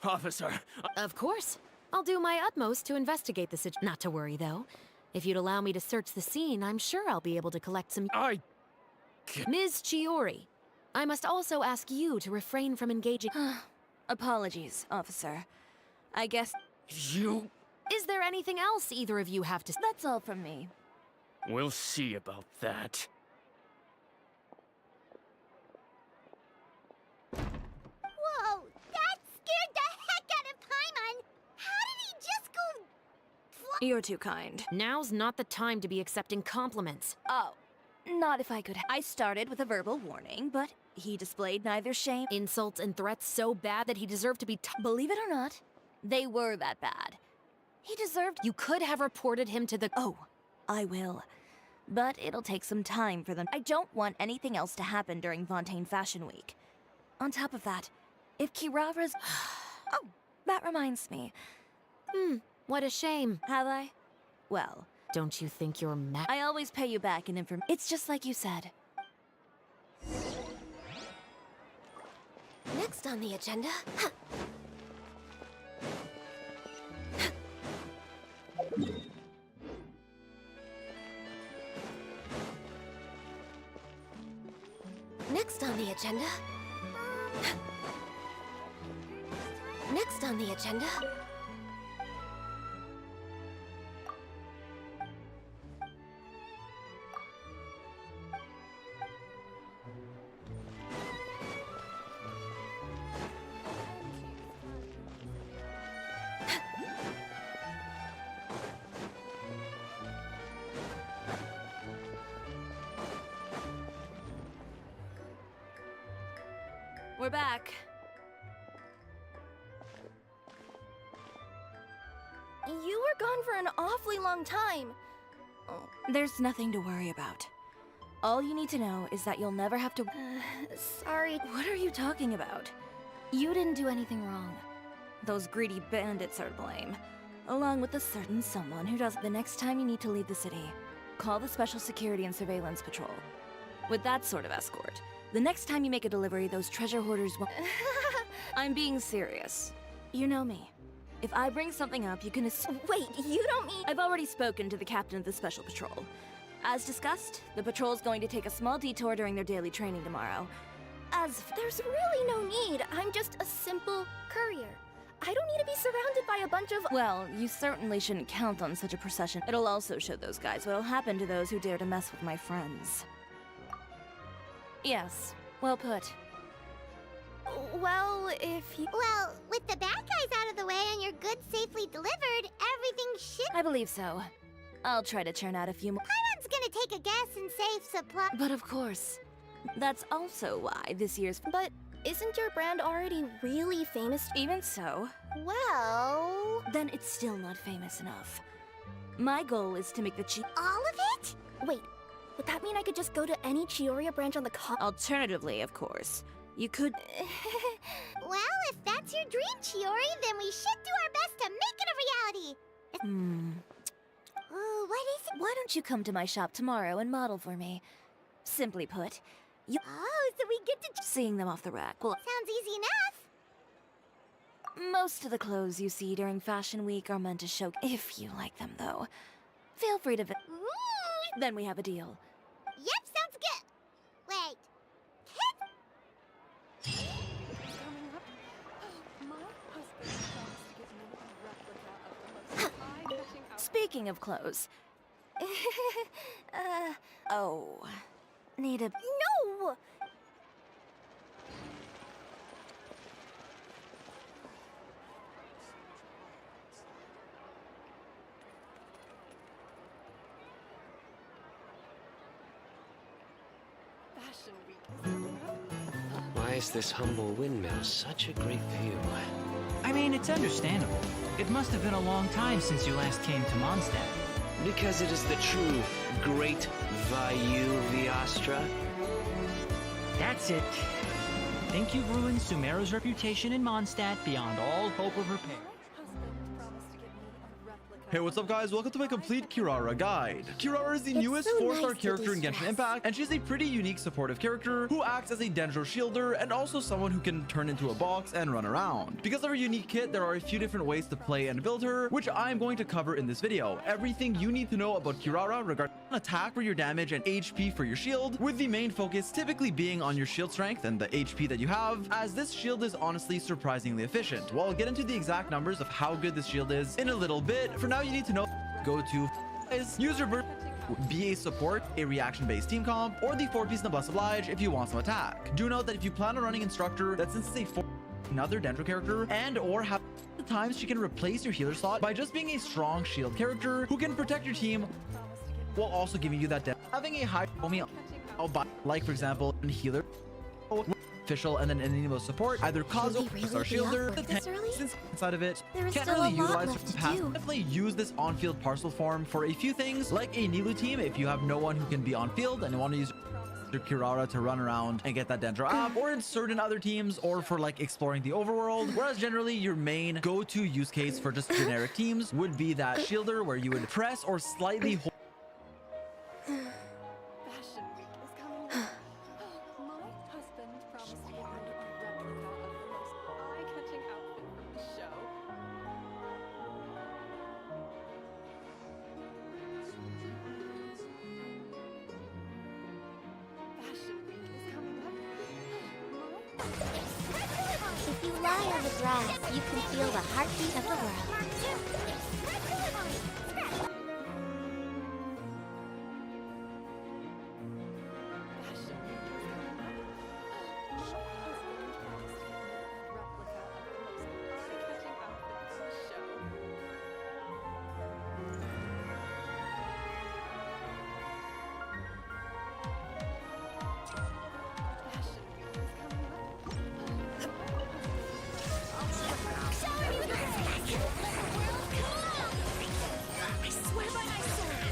Officer, Of course. I'll do my utmost to investigate the situation. Not to worry, though. If you'd allow me to search the scene, I'm sure I'll be able to collect some... Ms. Chiori, I must also ask you to refrain from engaging... Apologies, officer. I guess you... Is there anything else either of you have to... that's all from me. We'll see about that. Whoa, that scared the heck out of Paimon! How did he just go. You're too kind. Now's not the time to be accepting compliments. Oh, not if I could. I started with a verbal warning, but He displayed neither shame, Insults and threats so bad that he deserved to be believe it or not, they were that bad. He deserved. You could have reported him to the— Oh, I will. But it'll take some time for them. I don't want anything else to happen during Fontaine Fashion Week. On top of that, if Kirara's... Oh, that reminds me. What a shame. Have I? Well, Don't you think you're mad? I always pay you back in information. It's just like you said. Next on the agenda. Next on the agenda. Next on the agenda. We're back. You were gone for an awfully long time. There's nothing to worry about. All you need to know is that you'll never have to... Sorry. What are you talking about? You didn't do anything wrong. Those greedy bandits are to blame. Along with a certain someone who does... The next time you need to leave the city, call the Special Security and Surveillance Patrol. With that sort of escort, the next time you make a delivery, those treasure hoarders won't... I'm being serious. You know me. If I bring something up, you can Wait, you don't mean... I've already spoken to the captain of the Special Patrol. As discussed, the patrol's going to take a small detour during their daily training tomorrow. There's really no need. I'm just a simple courier. I don't need to be surrounded by a bunch of... Well, you certainly shouldn't count on such a procession. It'll also show those guys what'll happen to those who dare to mess with my friends. Yes, well put. Well, if you... Well, with the bad guys out of the way and your goods safely delivered, everything should... I believe so. I'll try to churn out a few more. Paimon's gonna take a guess and save supply... But of course. That's also why this year's... But isn't your brand already really famous? Even so, Well... then it's still not famous enough. My goal is to make the All of it? Wait, would that mean I could just go to any Chioria branch on the Alternatively, of course, you could... Well, if that's your dream, Chiori, then we should do our best to make it a reality. Oh, what is it? Why don't you come to my shop tomorrow and model for me? Simply put, Oh, so we get to... seeing them off the rack will... Sounds easy enough. Most of the clothes you see during Fashion Week are meant to show... If you like them, though. Feel free to... Ooh. Then we have a deal. Yep, sounds good. Wait. Speaking of clothes... Oh... Need a... No! Why is this humble windmill such a great view? I mean, it's understandable. It must have been a long time since you last came to Mondstadt. Because it is the true Great Vayu Viastra? That's it. Think you've ruined Sumeru's reputation in Mondstadt beyond all hope of repair. Hey, what's up guys? Welcome to my complete Kirara guide. Kirara is the newest so 4-star nice to character in Genshin de-stress. Impact, and she's a pretty unique supportive character who acts as a Dendro shielder and also someone who can turn into a box and run around. Because of her unique kit, there are a few different ways to play and build her, which I'm going to cover in this video. Everything you need to know about Kirara regarding attack for your damage and HP for your shield, with the main focus typically being on your shield strength and the HP that you have, as this shield is honestly surprisingly efficient. Well, I'll get into the exact numbers of how good this shield is in a little bit. For now, you need to know go to use your be a support, a reaction-based team comp, or the 4-piece Noblesse Oblige if you want some attack. Do note that if you plan on running Instructor, that since it's another Dendro character, and or have the times she can replace your healer slot by just being a strong shield character who can protect your team while also giving you that having a high like for example, healer official, and then an emo support, either Kazo, really Star be Shielder, off the work tank, this early? since inside of it. There is Can't still really a lot utilize left the to past. do. Definitely use this on-field parcel form for a few things, like a Nilu team if you have no one who can be on field and you want to use your Kirara to run around and get that Dendro app, or in certain other teams, or for like exploring the overworld. Whereas generally your main go-to use case for just generic teams would be that Shielder, where you would press or slightly hold. Fashion Week is coming up. My husband promised to get me a replica of the most eye-catching outfit from the show. Fashion Week is coming up. If you lie on the grass, you can feel the heartbeat of the world. Fashion Week is coming up. My husband promised to get me a replica of the most eye-catching outfit from the show. Fashion Week is coming up. I swear by my sword!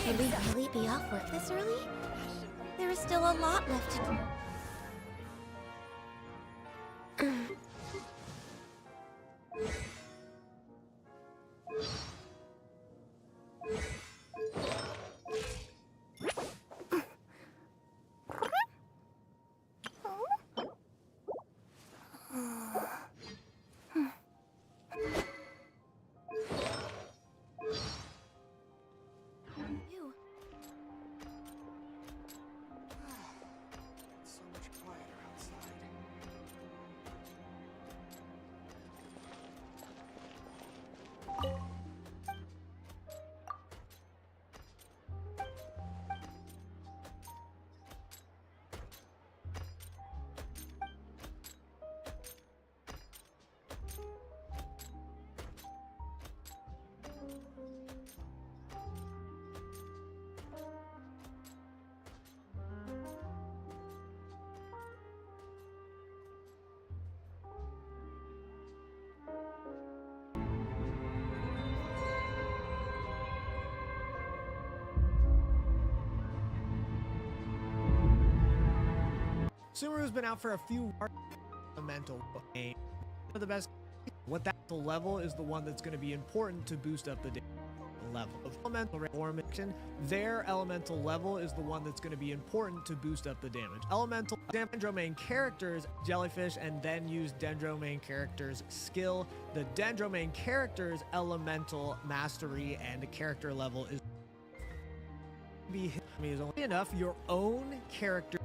Can we really be off work this early? There is still a lot left to do. You. It's so much quieter outside. Sumeru's been out for a few elemental games. One of the best. What that level is the one that's going to be important to boost up the level of elemental formation. Their elemental level is the one that's going to be important to boost up the damage. Elemental Dendro main characters Jellyfish, and then use Dendro main characters skill. The Dendro main characters elemental mastery and character level is only enough. Your own character.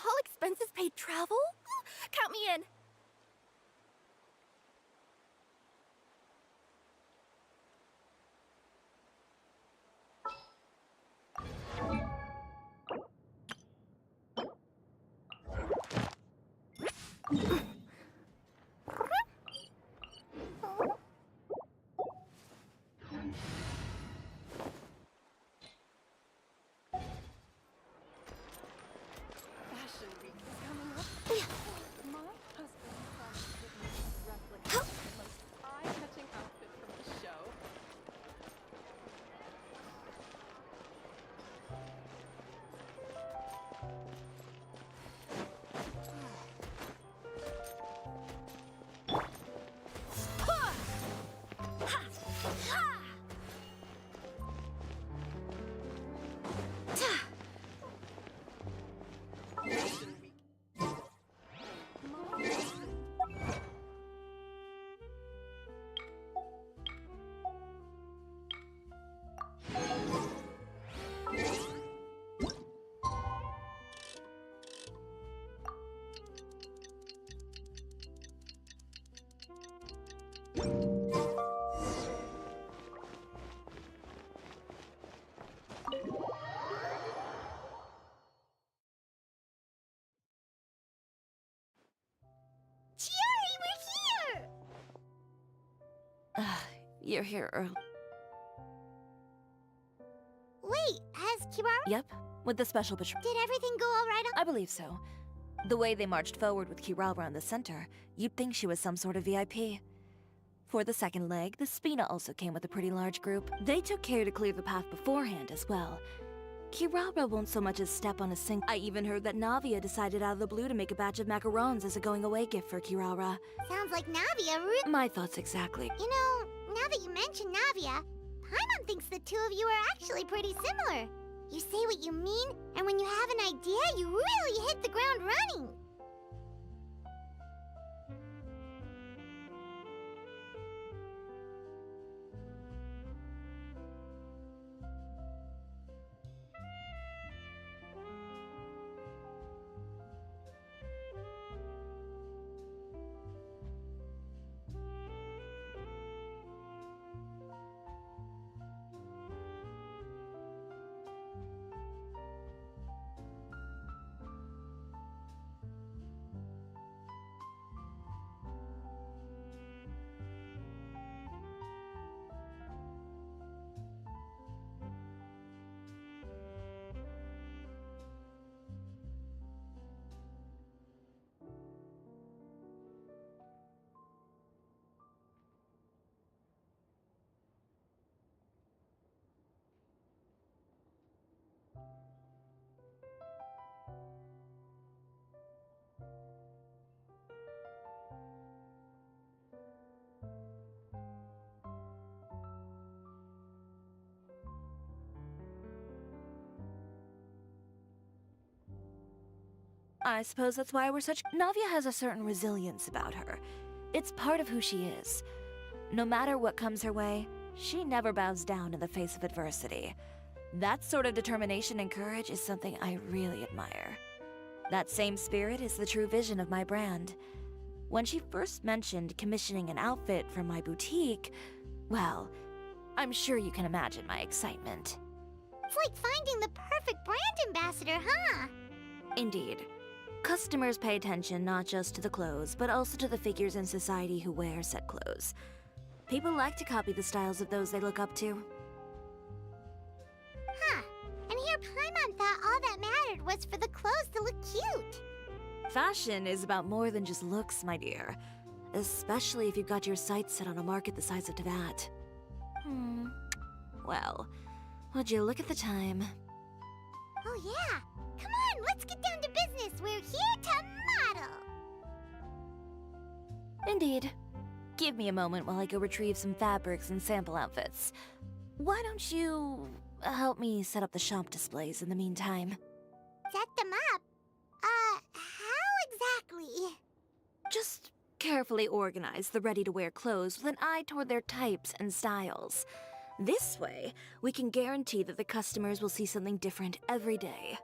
All expenses paid travel? Count me in. Fashion Week is coming up. Chiori, we're here! You're here early. Wait, has Kirara? Yep, with the special patrol. Did everything go all right? I believe so. The way they marched forward with Kirara in the center, you'd think she was some sort of VIP. For the second leg, the Spina also came with a pretty large group. They took care to clear the path beforehand as well. Kirara won't so much as step on a sink. I even heard that Navia decided out of the blue to make a batch of macarons as a going-away gift for Kirara. Sounds like Navia My thoughts exactly. You know, now that you mention Navia, Paimon thinks the two of you are actually pretty similar. You say what you mean, and when you have an idea, you really hit the ground running. I suppose that's why we're such. Navia has a certain resilience about her. It's part of who she is. No matter what comes her way, she never bows down in the face of adversity. That sort of determination and courage is something I really admire. That same spirit is the true vision of my brand. When she first mentioned commissioning an outfit for my boutique, well, I'm sure you can imagine my excitement. It's like finding the perfect brand ambassador, huh? Indeed. Customers pay attention not just to the clothes, but also to the figures in society who wear said clothes. People like to copy the styles of those they look up to. Huh. And here Paimon thought all that mattered was for the clothes to look cute. Fashion is about more than just looks, my dear. Especially if you've got your sights set on a market the size of Teyvat. Well, would you look at the time? Oh yeah! Come on, let's get down to business! We're here to model! Indeed. Give me a moment while I go retrieve some fabrics and sample outfits. Why don't you help me set up the shop displays in the meantime? Set them up? How exactly? Just carefully organize the ready-to-wear clothes with an eye toward their types and styles. This way, we can guarantee that the customers will see something different every day.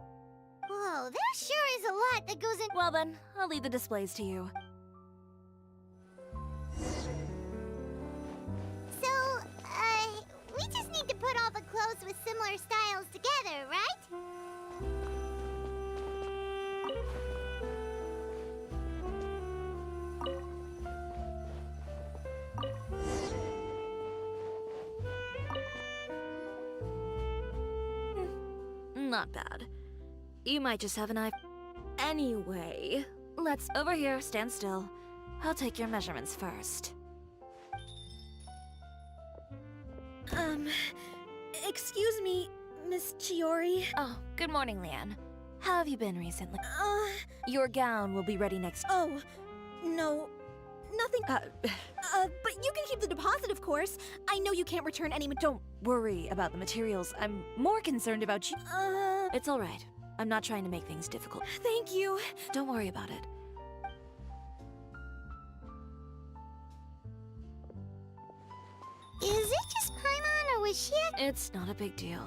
Whoa, there sure is a lot that goes in— Well then, I'll leave the displays to you. So, we just need to put all the clothes with similar styles together, right? Not bad. You might just have an eye. Anyway, let's over here, stand still. I'll take your measurements first. Excuse me, Miss Chiori. Oh, good morning, Leanne. How have you been recently? Your gown will be ready next. Oh, no. Nothing. But you can keep the deposit, of course. I know you can't return any. Don't worry about the materials. I'm more concerned about you. It's all right. I'm not trying to make things difficult. Thank you. Don't worry about it. Is it just Paimon, or was she It's not a big deal.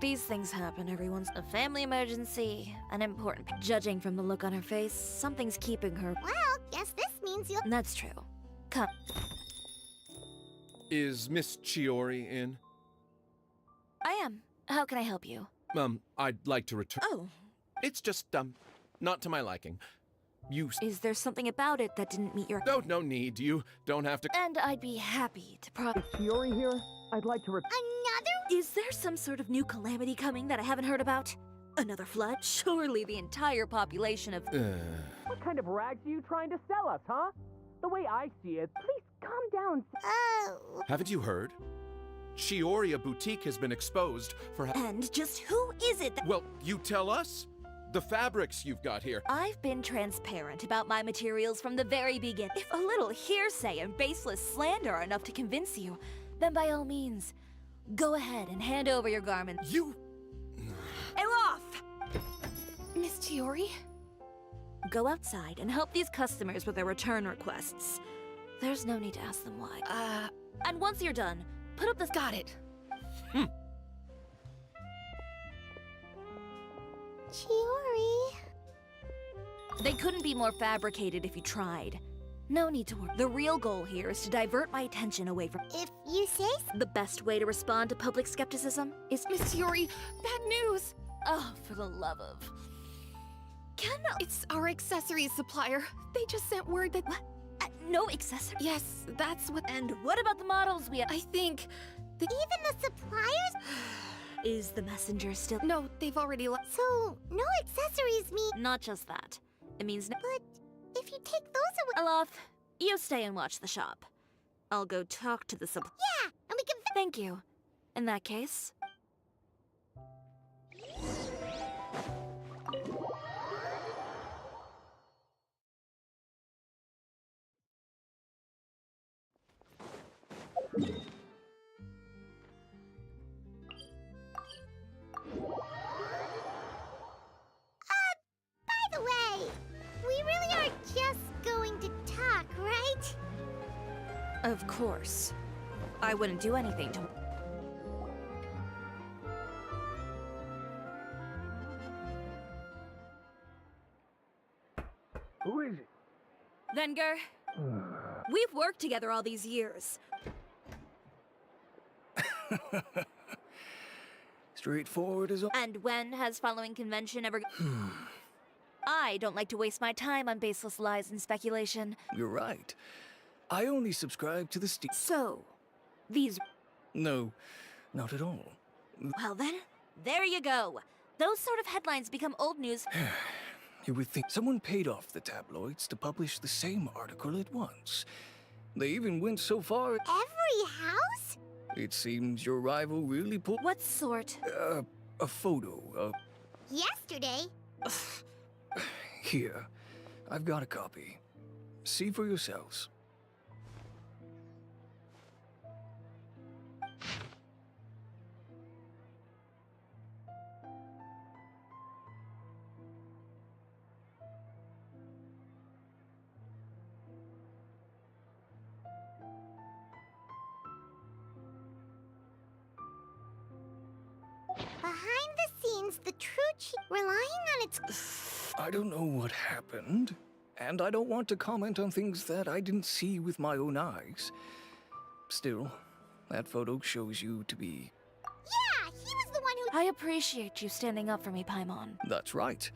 These things happen every once. A family emergency, an important. Judging from the look on her face, something's keeping her. Well, guess this means you'll— That's true. Come. Is Miss Chiori in? I am. How can I help you? I'd like to return. Oh. It's just, not to my liking. Is there something about it that didn't meet your... No need. You don't have to... And I'd be happy to Chiori here. I'd like to Another? Is there some sort of new calamity coming that I haven't heard about? Another flood? Surely the entire population of... What kind of rags are you trying to sell us, huh? The way I see it, please calm down. Oh. Haven't you heard? Chioria Boutique has been exposed for... And just who is it that... Well, you tell us. The fabrics you've got here. I've been transparent about my materials from the very beginning. If a little hearsay and baseless slander are enough to convince you, then by all means, go ahead and hand over your garments. You... Elof! Miss Chiori? Go outside and help these customers with their return requests. There's no need to ask them why. And once you're done, put up this... Got it. Chiori. They couldn't be more fabricated if you tried. No need to worry. The real goal here is to divert my attention away from... If you say so. The best way to respond to public skepticism is... Miss Chiori, bad news! Oh, for the love of... It's our accessories supplier. They just sent word that... What? No accessories? Yes, that's what... And what about the models we... I think... Even the suppliers? Is the messenger still... No, they've already left. So, no accessories mean... Not just that. It means... But if you take those away... Alof, you stay and watch the shop. I'll go talk to the sub... Yeah, and we can... Thank you. In that case... By the way, we really are just going to talk, right? Of course. I wouldn't do anything to... Who is it? Venger, we've worked together all these years. Straightforward as... And when has following convention ever... I don't like to waste my time on baseless lies and speculation. You're right. I only subscribe to the So, these... No, not at all. Well then, there you go. Those sort of headlines become old news. You would think someone paid off the tabloids to publish the same article at once. They even went so far... Every house? It seems your rival really pulled... What sort? A photo of... Yesterday. Here, I've got a copy. See for yourselves. Behind the scenes, the true relying on its... I don't know what happened, and I don't want to comment on things that I didn't see with my own eyes. Still, that photo shows you to be... Yeah, he was the one who... I appreciate you standing up for me, Paimon. That's right.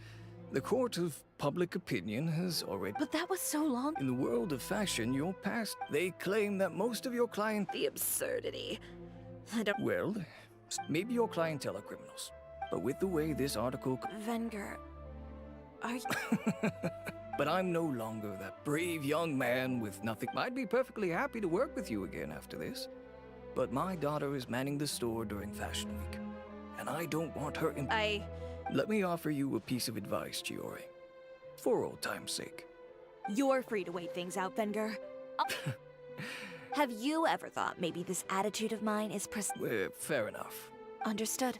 The court of public opinion has already... But that was so long... In the world of fashion, your past... They claim that most of your clients... The absurdity. I don't... Well, maybe your clientele are criminals. But with the way this article... Venger... Are you... But I'm no longer that brave young man with nothing. I'd be perfectly happy to work with you again after this. But my daughter is manning the store during Fashion Week. And I don't want her in... Let me offer you a piece of advice, Chiori. For old time's sake. You're free to wait things out, Venger. Have you ever thought maybe this attitude of mine is fair enough. Understood.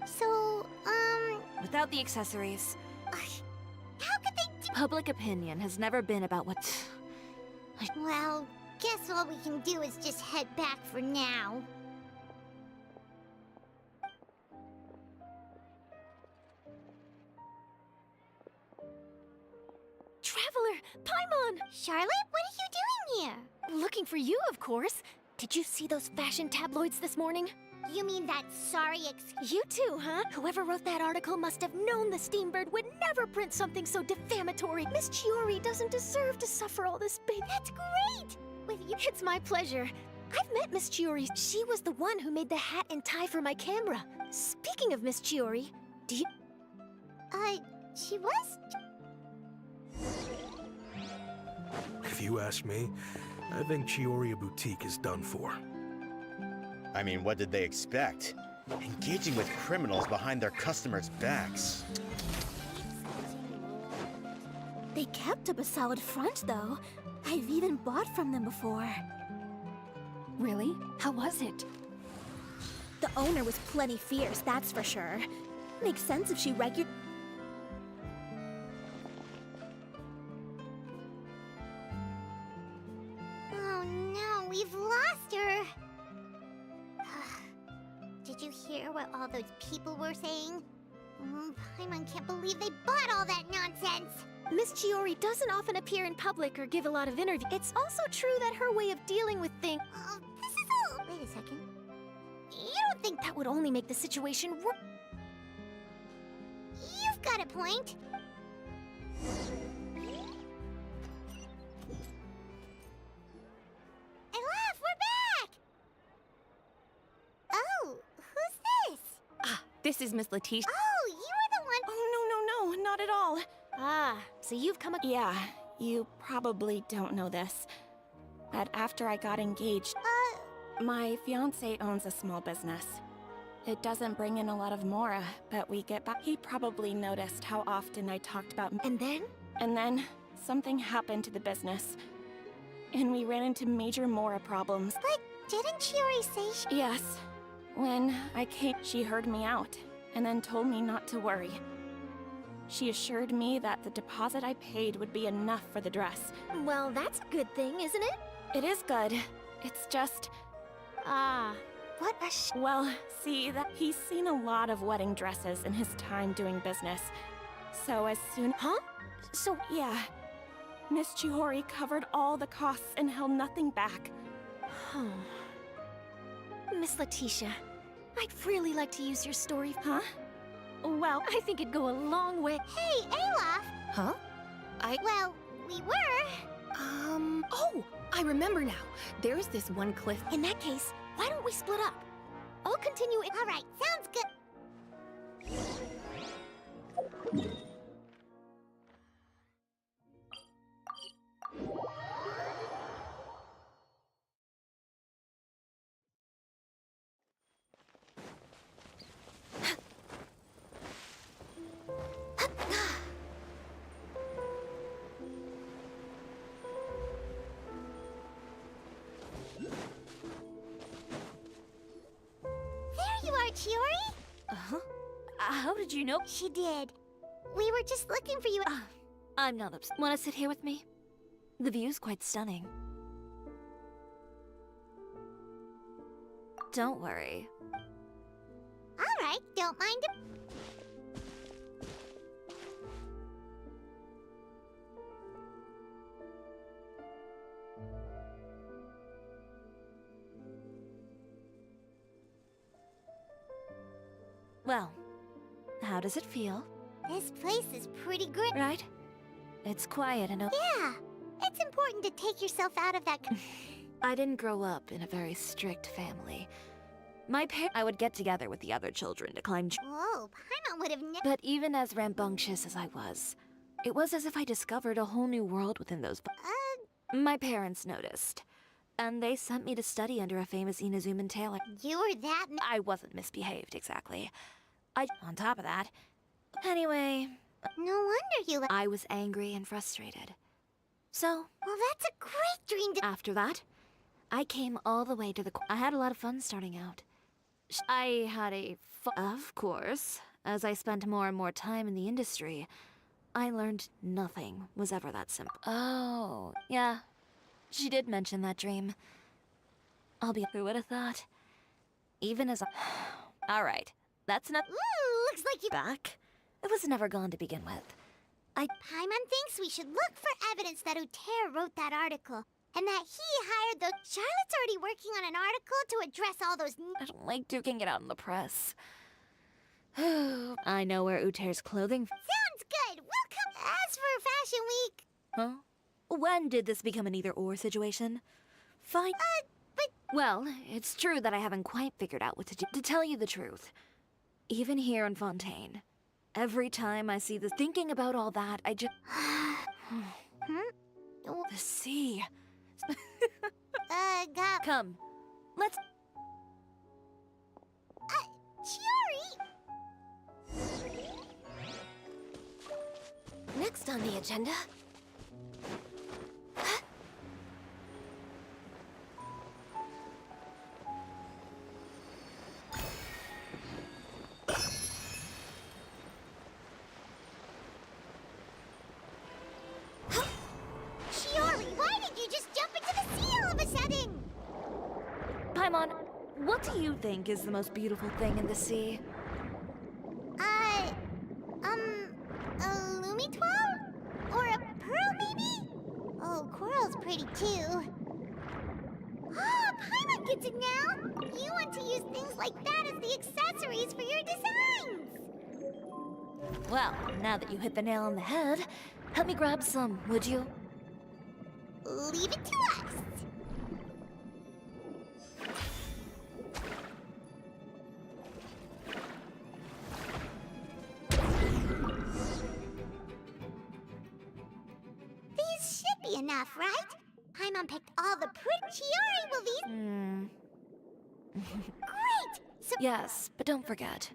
So, Without the accessories... How could they do... Public opinion has never been about what... Well, guess all we can do is just head back for now. Paimon! Charlotte, what are you doing here? Looking for you, of course. Did you see those fashion tabloids this morning? You mean that sorry excuse? You too, huh? Whoever wrote that article must have known the Steambird would never print something so defamatory. Miss Chiori doesn't deserve to suffer all this pain. That's great! With you. It's my pleasure. I've met Miss Chiori. She was the one who made the hat and tie for my camera. Speaking of Miss Chiori, do you... She was? If you ask me, I think Chiori Boutique is done for. I mean, what did they expect? Engaging with criminals behind their customers' backs. They kept up a solid front, though. I've even bought from them before. Really? How was it? The owner was plenty fierce, that's for sure. Makes sense if she Oh no, we've lost her. Did you hear what all those people were saying? Paimon can't believe they bought all that nonsense. Miss Chiori doesn't often appear in public or give a lot of interviews. It's also true that her way of dealing with things... This is all... Wait a second. You don't think that would only make the situation worse? You've got a point. Elaf, we're back! Oh, who's this? This is Miss Letitia. Oh, you were the one... Oh, no, not at all. So you've come... Yeah, you probably don't know this. But after I got engaged, my fiancé owns a small business. It doesn't bring in a lot of Mora, but we get back. He probably noticed how often I talked about... And then? And then, something happened to the business. And we ran into major Mora problems. But didn't Chiori say Yes. When I came, she heard me out, and then told me not to worry. She assured me that the deposit I paid would be enough for the dress. Well, that's a good thing, isn't it? It is good. It's just... What a Well, see, that he's seen a lot of wedding dresses in his time doing business. So as soon... Huh? So... Yeah. Miss Chiori covered all the costs and held nothing back. Miss Letitia, I'd really like to use your story. Huh? Well, I think it'd go a long way. Hey, Olaf! Huh? Well, we were... Oh, I remember now. There's this one cliff. In that case, why don't we split up? I'll continue it. All right, sounds good. Chiori? Uh-huh. How did you know? She did. We were just looking for you. I'm not upset. Want to sit here with me? The view's quite stunning. Don't worry. All right, don't mind him. Well, how does it feel? This place is pretty great. Right? It's quiet and... Yeah, it's important to take yourself out of that... I didn't grow up in a very strict family. I would get together with the other children to climb... Whoa, Paimon would have never... But even as rambunctious as I was, it was as if I discovered a whole new world within those... My parents noticed. And they sent me to study under a famous Inazuman tailor. You were that... I wasn't misbehaved, exactly. On top of that... Anyway... No wonder you... I was angry and frustrated. So... Well, that's a great dream to... After that, I came all the way to the... I had a lot of fun starting out. I had a... Of course, as I spent more and more time in the industry, I learned nothing was ever that simple. Oh, yeah. She did mention that dream. Who would have thought? Even as Alright, that's enough. Ooh, looks like you... Back? It was never gone to begin with. Paimon thinks we should look for evidence that Uter wrote that article, and that he hired the... Charlotte's already working on an article to address all those... I don't like duking it out in the press. I know where Uter's clothing... Sounds good! We'll come... As for Fashion Week... Huh? When did this become an either-or situation? Fine. But... Well, it's true that I haven't quite figured out what to do. To tell you the truth, even here in Fontaine, every time I see this, thinking about all that, I just... The sea. Come, let's... Chiori! Next on the agenda... Chiori, why did you just jump into the sea all of a sudden? Paimon, what do you think is the most beautiful thing in the sea? A Lumitoile? Or a pearl, maybe? Oh, coral's pretty too. Oh, Paimon gets it now! You want to use things like that as the accessories for your designs! Well, now that you hit the nail on the head, help me grab some, would you? Leave it to us! These should be enough, right? Paimon picked all the pretty... Chiori, will these... Great! So... Yes, but don't forget.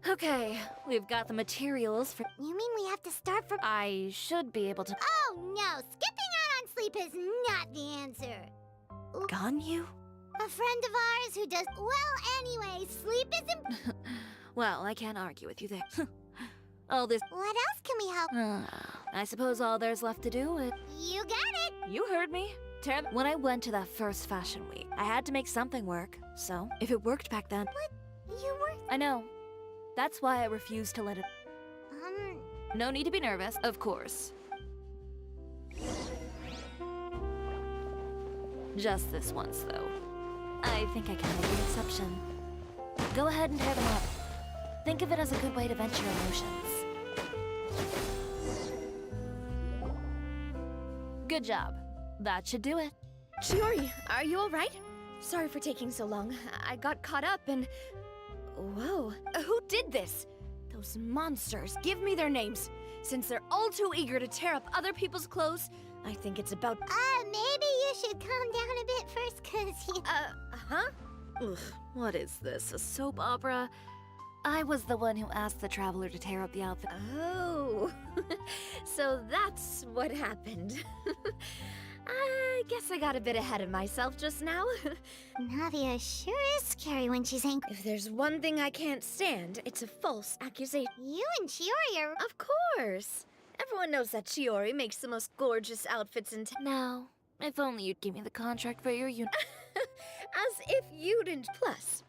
Okay, we've got the materials for... You mean we have to start from... I should be able to... Oh no, skipping out on sleep is not the answer. Ganyu? A friend of ours who does... Well, anyway, sleep is important. Well, I can't argue with you there. All this... What else can we help? I suppose all there's left to do is... You got it! You heard me. When I went to that first fashion week, I had to make something work. So, if it worked back then... But you were... I know. That's why I refused to let it... No need to be nervous, of course. Just this once, though. I think I can make an exception. Go ahead and tear them up. Think of it as a good way to vent your emotions. Good job. That should do it. Chiori, are you alright? Sorry for taking so long. I got caught up and... Whoa. Who did this? Those monsters. Give me their names. Since they're all too eager to tear up other people's clothes, I think it's about... maybe you should calm down a bit first, cause you... Huh? Ugh, what is this, a soap opera? I was the one who asked the traveler to tear up the outfit. Oh, so that's what happened. I guess I got a bit ahead of myself just now. Navia sure is scary when she's angry. If there's one thing I can't stand, it's a false accusation. You and Chiori are... Of course. Everyone knows that Chiori makes the most gorgeous outfits in town. Now, if only you'd give me the contract for your unit. As if you didn't. Plus,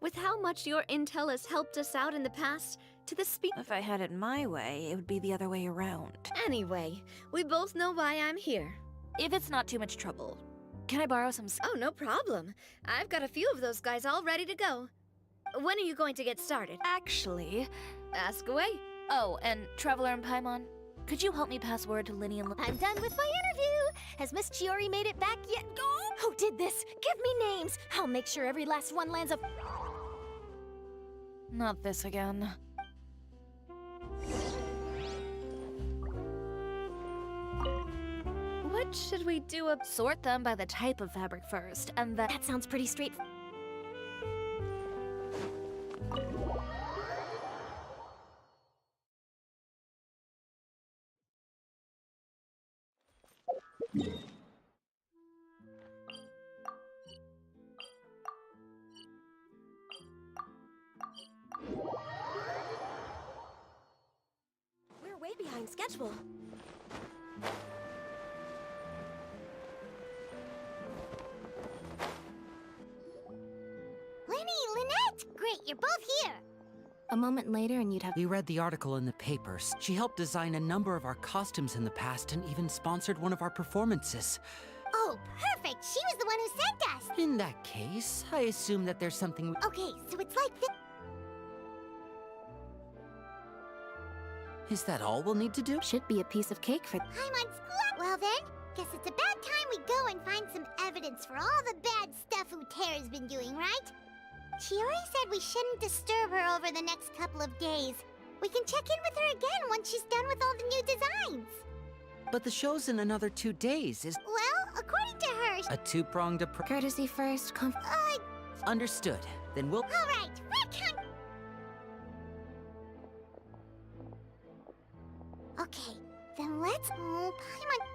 with how much your intel has helped us out in the past, to the speed... If I had it my way, it would be the other way around. Anyway, we both know why I'm here. If it's not too much trouble, can I borrow some... Oh, no problem. I've got a few of those guys all ready to go. When are you going to get started? Actually... Ask away. Oh, and Traveler and Paimon, could you help me pass word to Linny and... I'm done with my interview! Has Miss Chiori made it back yet? Who did this? Give me names! I'll make sure every last one lands up... Not this again. What should we do? Sort them by the type of fabric first, and then... That sounds pretty straight... We're way behind schedule. you're both here. A moment later and you'd have— We read the article in the papers. She helped design a number of our costumes in the past and even sponsored one of our performances. Oh, perfect. She was the one who sent us. In that case, I assume that there's something... Okay, so it's like this. Is that all we'll need to do? Should be a piece of cake for— I'm on school. Well then, guess it's about time we go and find some evidence for all the bad stuff Utera's been doing, right? Chiori said we shouldn't disturb her over the next couple of days. We can check in with her again once she's done with all the new designs. But the show's in another 2 days. Is Well, according to her... a two-pronged approach. Courtesy first, Understood. Then we'll... All right, retcon. Okay, then let's... Oh, Paimon...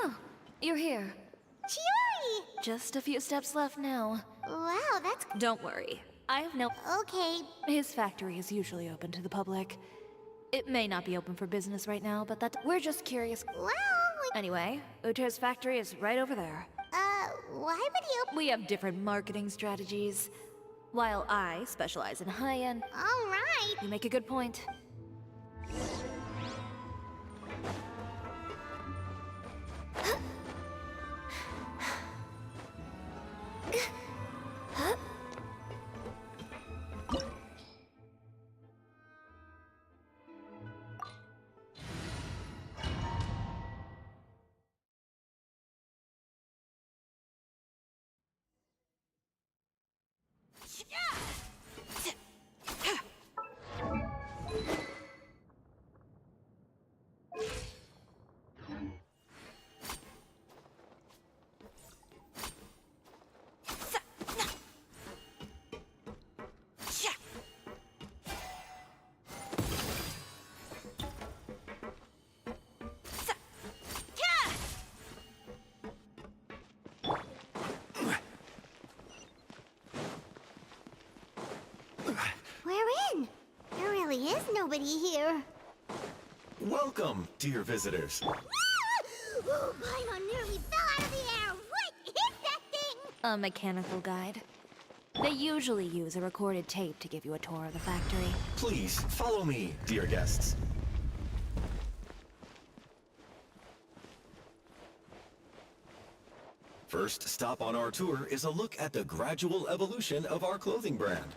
Oh, you're here. Chiori! Just a few steps left now. Wow, that's... Don't worry. I have no... Okay. His factory is usually open to the public. It may not be open for business right now, but we're just curious. Well, Anyway, Utera's factory is right over there. Why would he open... We have different marketing strategies. While I specialize in high-end... All right. You make a good point. We're in. There really is nobody here. Welcome, dear visitors. Oh, Paimon nearly fell out of the air. What is that thing? A mechanical guide. They usually use a recorded tape to give you a tour of the factory. Please, follow me, dear guests. First stop on our tour is a look at the gradual evolution of our clothing brand.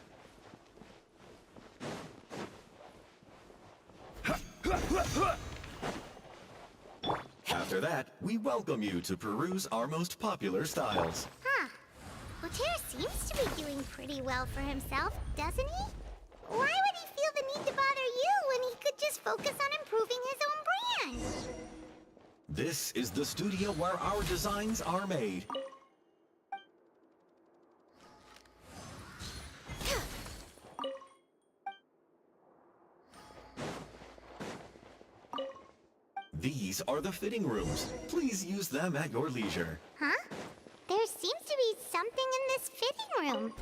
After that, we welcome you to peruse our most popular styles. Huh. Utera seems to be doing pretty well for himself, doesn't he? Why would he feel the need to bother you when he could just focus on improving his own brand? This is the studio where our designs are made. These are the fitting rooms. Please use them at your leisure. Huh? There seems to be something in this fitting room.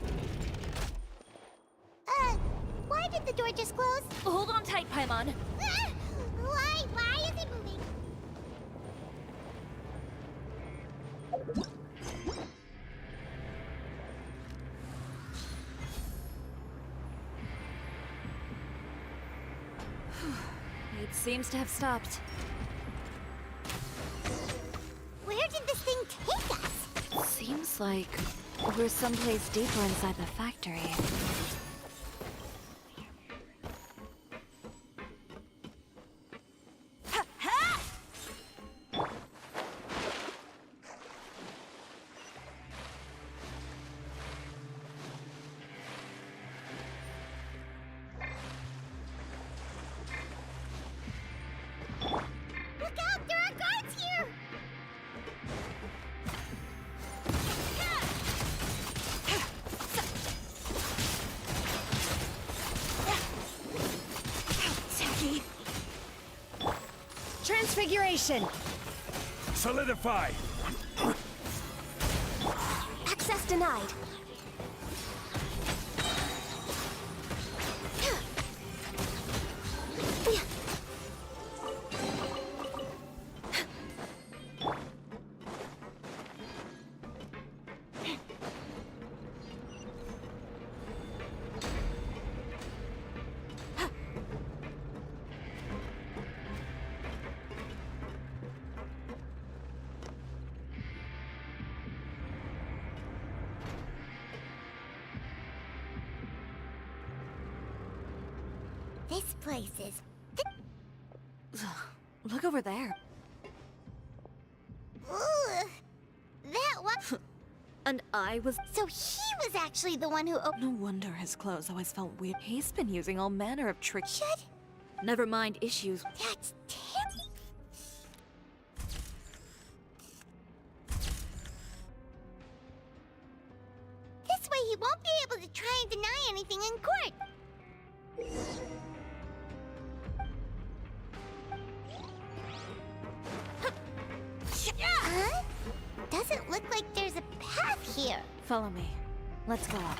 Why did the door just close? Hold on tight, Paimon. Why is it moving? It seems to have stopped. Where did this thing take us? Seems like we're someplace deeper inside the factory. Transfiguration! Solidify! Access denied. This place is... Look over there. Ooh, that one... And I was... So he was actually the one who... No wonder his clothes always felt weird. He's been using all manner of tricks. Should... Never mind issues. That's terrible. This way he won't be able to try and deny anything in court. Huh? Doesn't look like there's a path here. Follow me. Let's go up.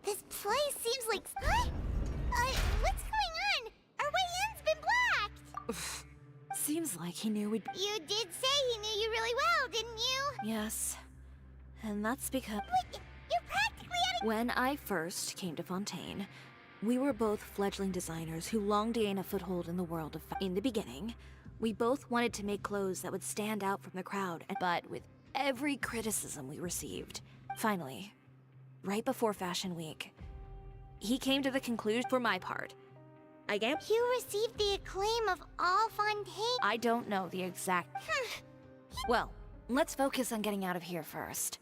This place seems like... Huh? What's going on? Our way in's been blocked! Seems like he knew we'd... You did say he knew you really well, didn't you? Yes. And that's because... Wait, you're practically out of... When I first came to Fontaine, we were both fledgling designers who longed to gain a foothold in the world of... In the beginning, we both wanted to make clothes that would stand out from the crowd, but with every criticism we received, finally, right before Fashion Week, he came to the conclusion, for my part, You received the acclaim of all Fontaine... I don't know the exact... Well, let's focus on getting out of here first.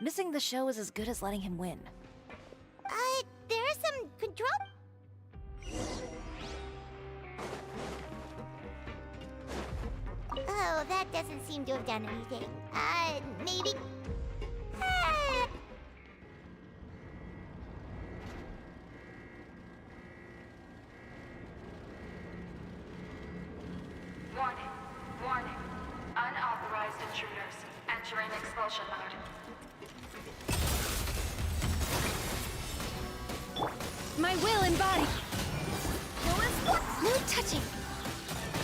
Missing the show is as good as letting him win. There's some control... Oh, that doesn't seem to have done anything. Maybe... Warning. Warning. Unauthorized intruders entering expulsion mode. My will embodied. No touching.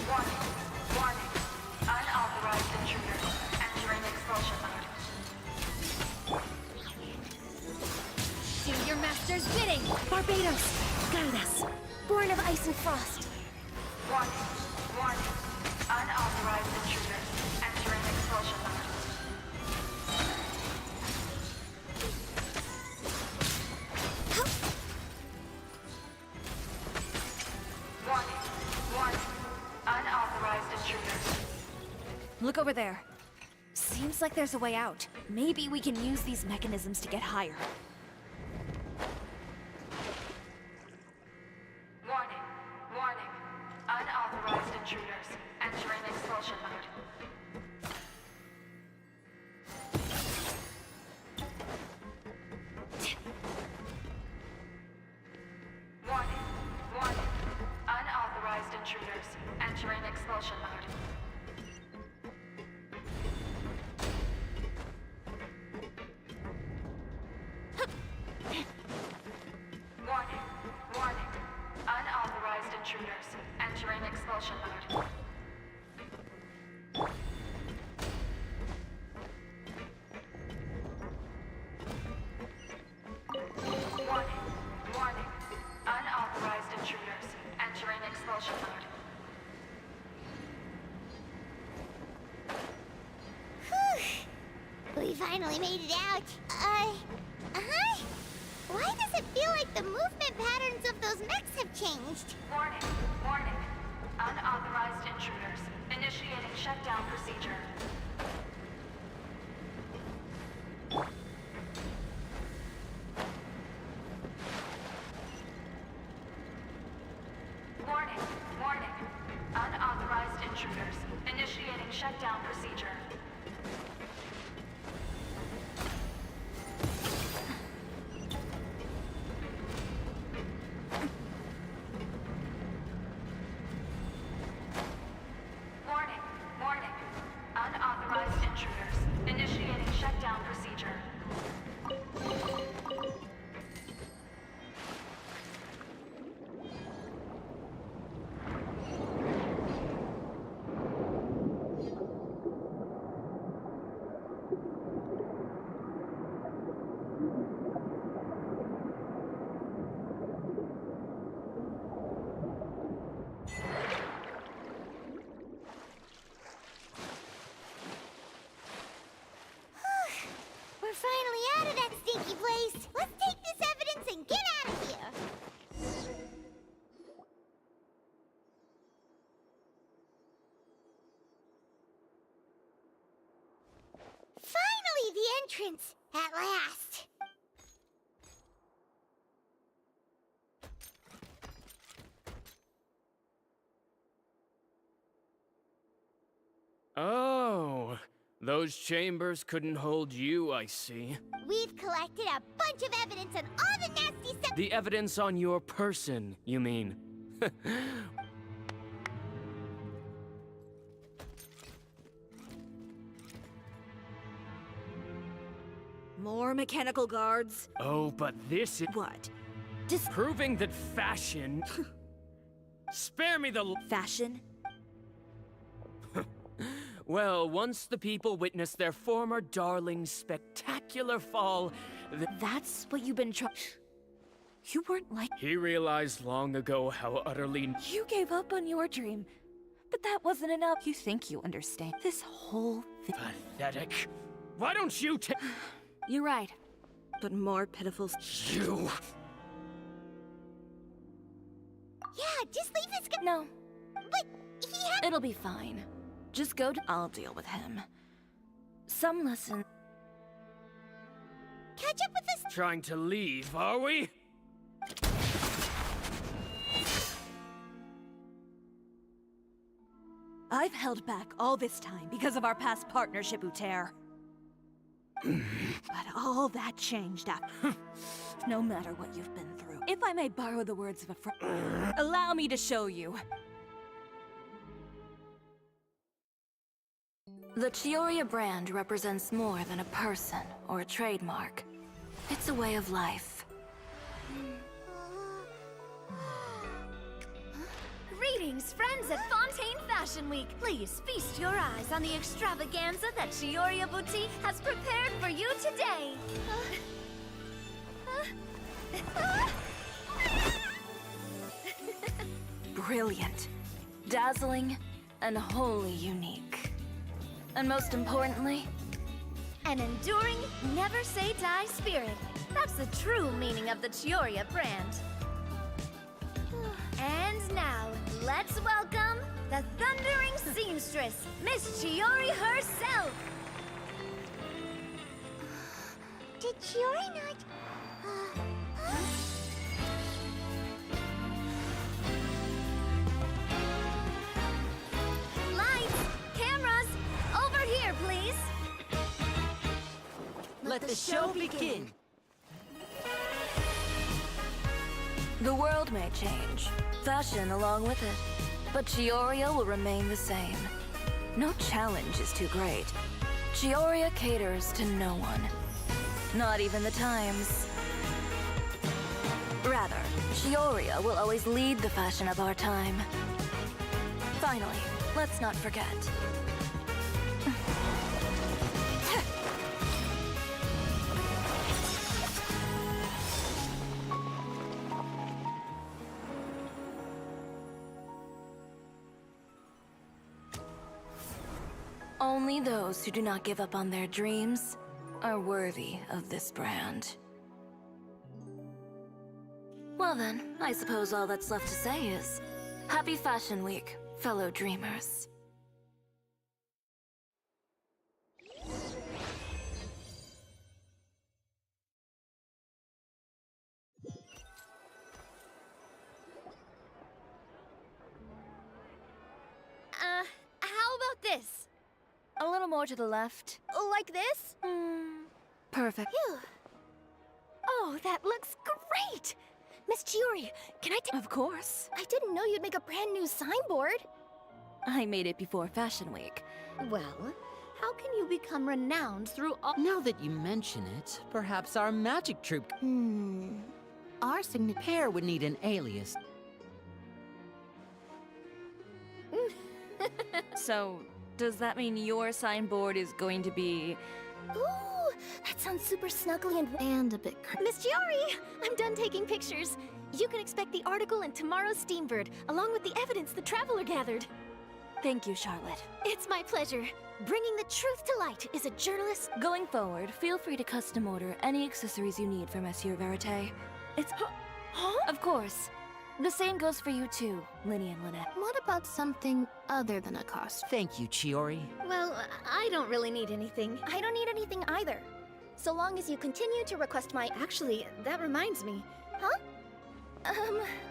Warning. Warning. Unauthorized intruders entering expulsion mode. Do your master's bidding. Barbados, guide us. Born of ice and frost. Warning. Warning. Unauthorized intruders entering expulsion mode. Warning. Warning. Unauthorized intruders. Look over there. Seems like there's a way out. Maybe we can use these mechanisms to get higher. Warning. Warning. Unauthorized intruders entering expulsion mode. Warning. Warning. Unauthorized intruders entering expulsion mode. Warning. Warning. Unauthorized intruders entering expulsion mode. finally made it out. Huh? Why does it feel like the movement patterns of those mechs have changed? Warning, warning. Unauthorized intruders. Initiating shutdown procedure. Warning, warning. Unauthorized intruders. Initiating shutdown procedure. Warning, warning. Unauthorized intruders. Initiating shutdown procedure. We're finally out of that stinky place. Let's take this evidence and get out of here. Finally, the entrance. At last. Oh, those chambers couldn't hold you, I see. We've collected a bunch of evidence on all the nasty stuff. The evidence on your person, you mean? More mechanical guards? Oh, but this is... What? Proving that fashion... Spare me the... Fashion? Well, once the people witness their former darling's spectacular fall... That's what you've been trying... You weren't like... He realized long ago how utterly... You gave up on your dream, but that wasn't enough. You think you understand this whole thing. Pathetic. Why don't you take... You're right. But more pitiful... You... Yeah, just leave his... No. But he had... It'll be fine. Just go to... I'll deal with him. Some lesson... Catch up with us... Trying to leave, are we? I've held back all this time because of our past partnership, Uter. But all that changed after. No matter what you've been through. If I may borrow the words of a friend, allow me to show you. The Chioria brand represents more than a person or a trademark. It's a way of life. Greetings, friends at Fontaine Fashion Week. Please feast your eyes on the extravaganza that Chioria Boutique has prepared for you today. Brilliant, dazzling, and wholly unique. And most importantly, An enduring, never say die spirit. That's the true meaning of the Chioria brand. And now, let's welcome the thundering seamstress, Miss Chiori herself. Did Chiori not... Lights, cameras, over here, please. Let the show begin. the world may change, fashion along with it, but Chioria will remain the same. No challenge is too great. Chioria caters to no one. Not even the times. Rather, Chioria will always lead the fashion of our time. Finally, let's not forget. Only those who do not give up on their dreams are worthy of this brand. Well then, I suppose all that's left to say is, Happy Fashion Week, fellow dreamers. How about this? A little more to the left. Like this? Perfect. Phew. Oh, that looks great! Miss Chiori, can I take— Of course. I didn't know you'd make a brand new signboard. I made it before Fashion Week. Well, how can you become renowned through all— Now that you mention it, perhaps our magic troupe Our signature pair would need an alias. So, does that mean your signboard is going to be... Ooh, that sounds super snuggly and a bit Miss Chiori, I'm done taking pictures. You can expect the article in tomorrow's Steambird, along with the evidence the Traveler gathered. Thank you, Charlotte. It's my pleasure. Bringing the truth to light is a journalist— Going forward, feel free to custom order any accessories you need for Monsieur Verite. It's... Of course. The same goes for you too, Linny and Lynette. What about something other than a costume? Thank you, Chiori. Well, I don't really need anything. I don't need anything either. So long as you continue to request my— Actually, that reminds me. Huh?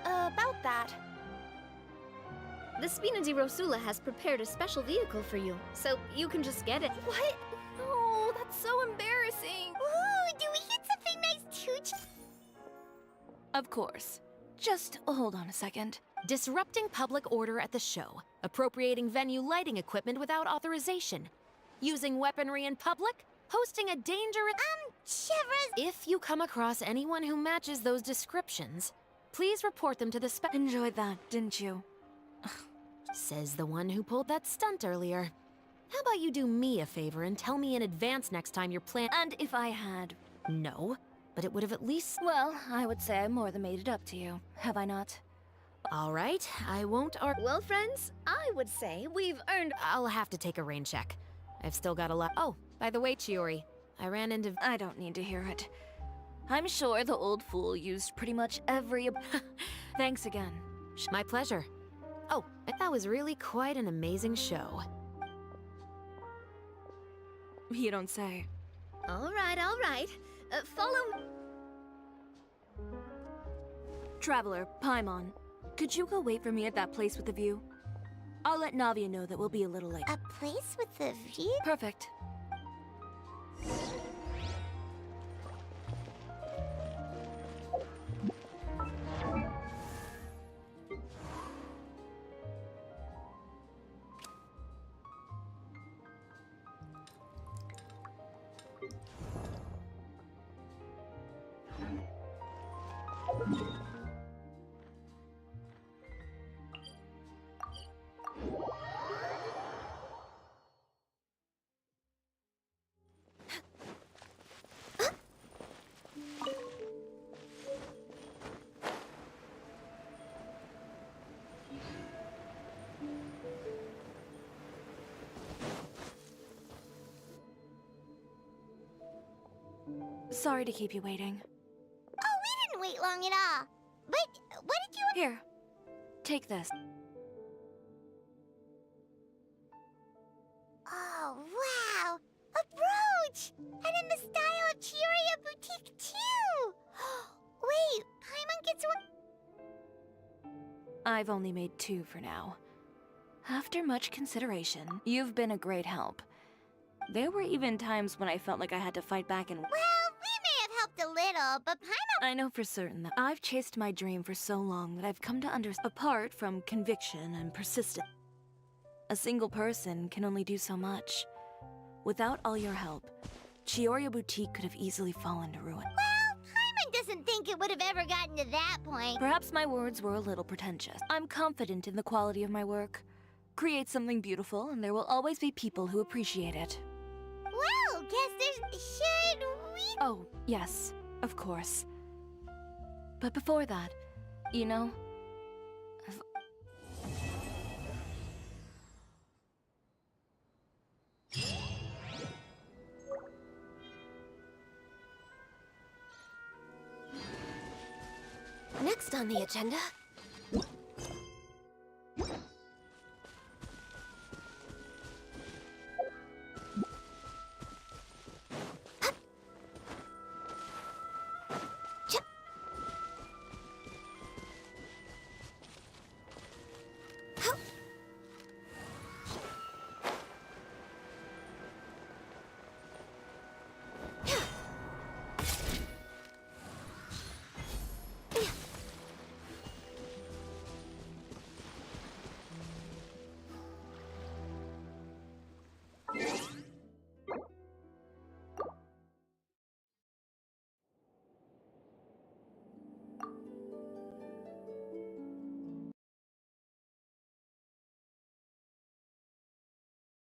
About that. The Spina di Rosula has prepared a special vehicle for you, so you can just get it. What? Oh, that's so embarrassing. Ooh, do we get something nice too? Of course. Just hold on a second. Disrupting public order at the show, appropriating venue lighting equipment without authorization, using weaponry in public, hosting a dangerous— Shivers! If you come across anyone who matches those descriptions, please report them to the Enjoyed that, didn't you? Says the one who pulled that stunt earlier. How about you do me a favor and tell me in advance next time you're And if I had... No, but it would have at least— Well, I would say I more than made it up to you, have I not? All right, I won't argue. Well, friends, I would say we've earned— I'll have to take a rain check. I've still got a lot— Oh, by the way, Chiori, I ran into— I don't need to hear it. I'm sure the old fool used pretty much every... Thanks again. My pleasure. Oh, that was really quite an amazing show. You don't say. All right. Follow— Traveler, Paimon, could you go wait for me at that place with the view? I'll let Navia know that we'll be a little late. A place with a view? Perfect. Sorry to keep you waiting. Oh, we didn't wait long at all. But what did you— Here, take this. Oh, wow! A brooch! And in the style of Chioria Boutique, too! Wait, Paimon gets one— I've only made 2 for now. After much consideration, you've been a great help. There were even times when I felt like I had to fight back and— Well, we may have helped a little, but Paimon— I know for certain that I've chased my dream for so long that I've come to understand. Apart from conviction and persistence, a single person can only do so much. Without all your help, Chioria Boutique could have easily fallen to ruin. Well, Paimon doesn't think it would have ever gotten to that point. Perhaps my words were a little pretentious. I'm confident in the quality of my work. Create something beautiful, and there will always be people who appreciate it. Well, guess should we— Oh, yes, of course. But before that, you know... on the agenda?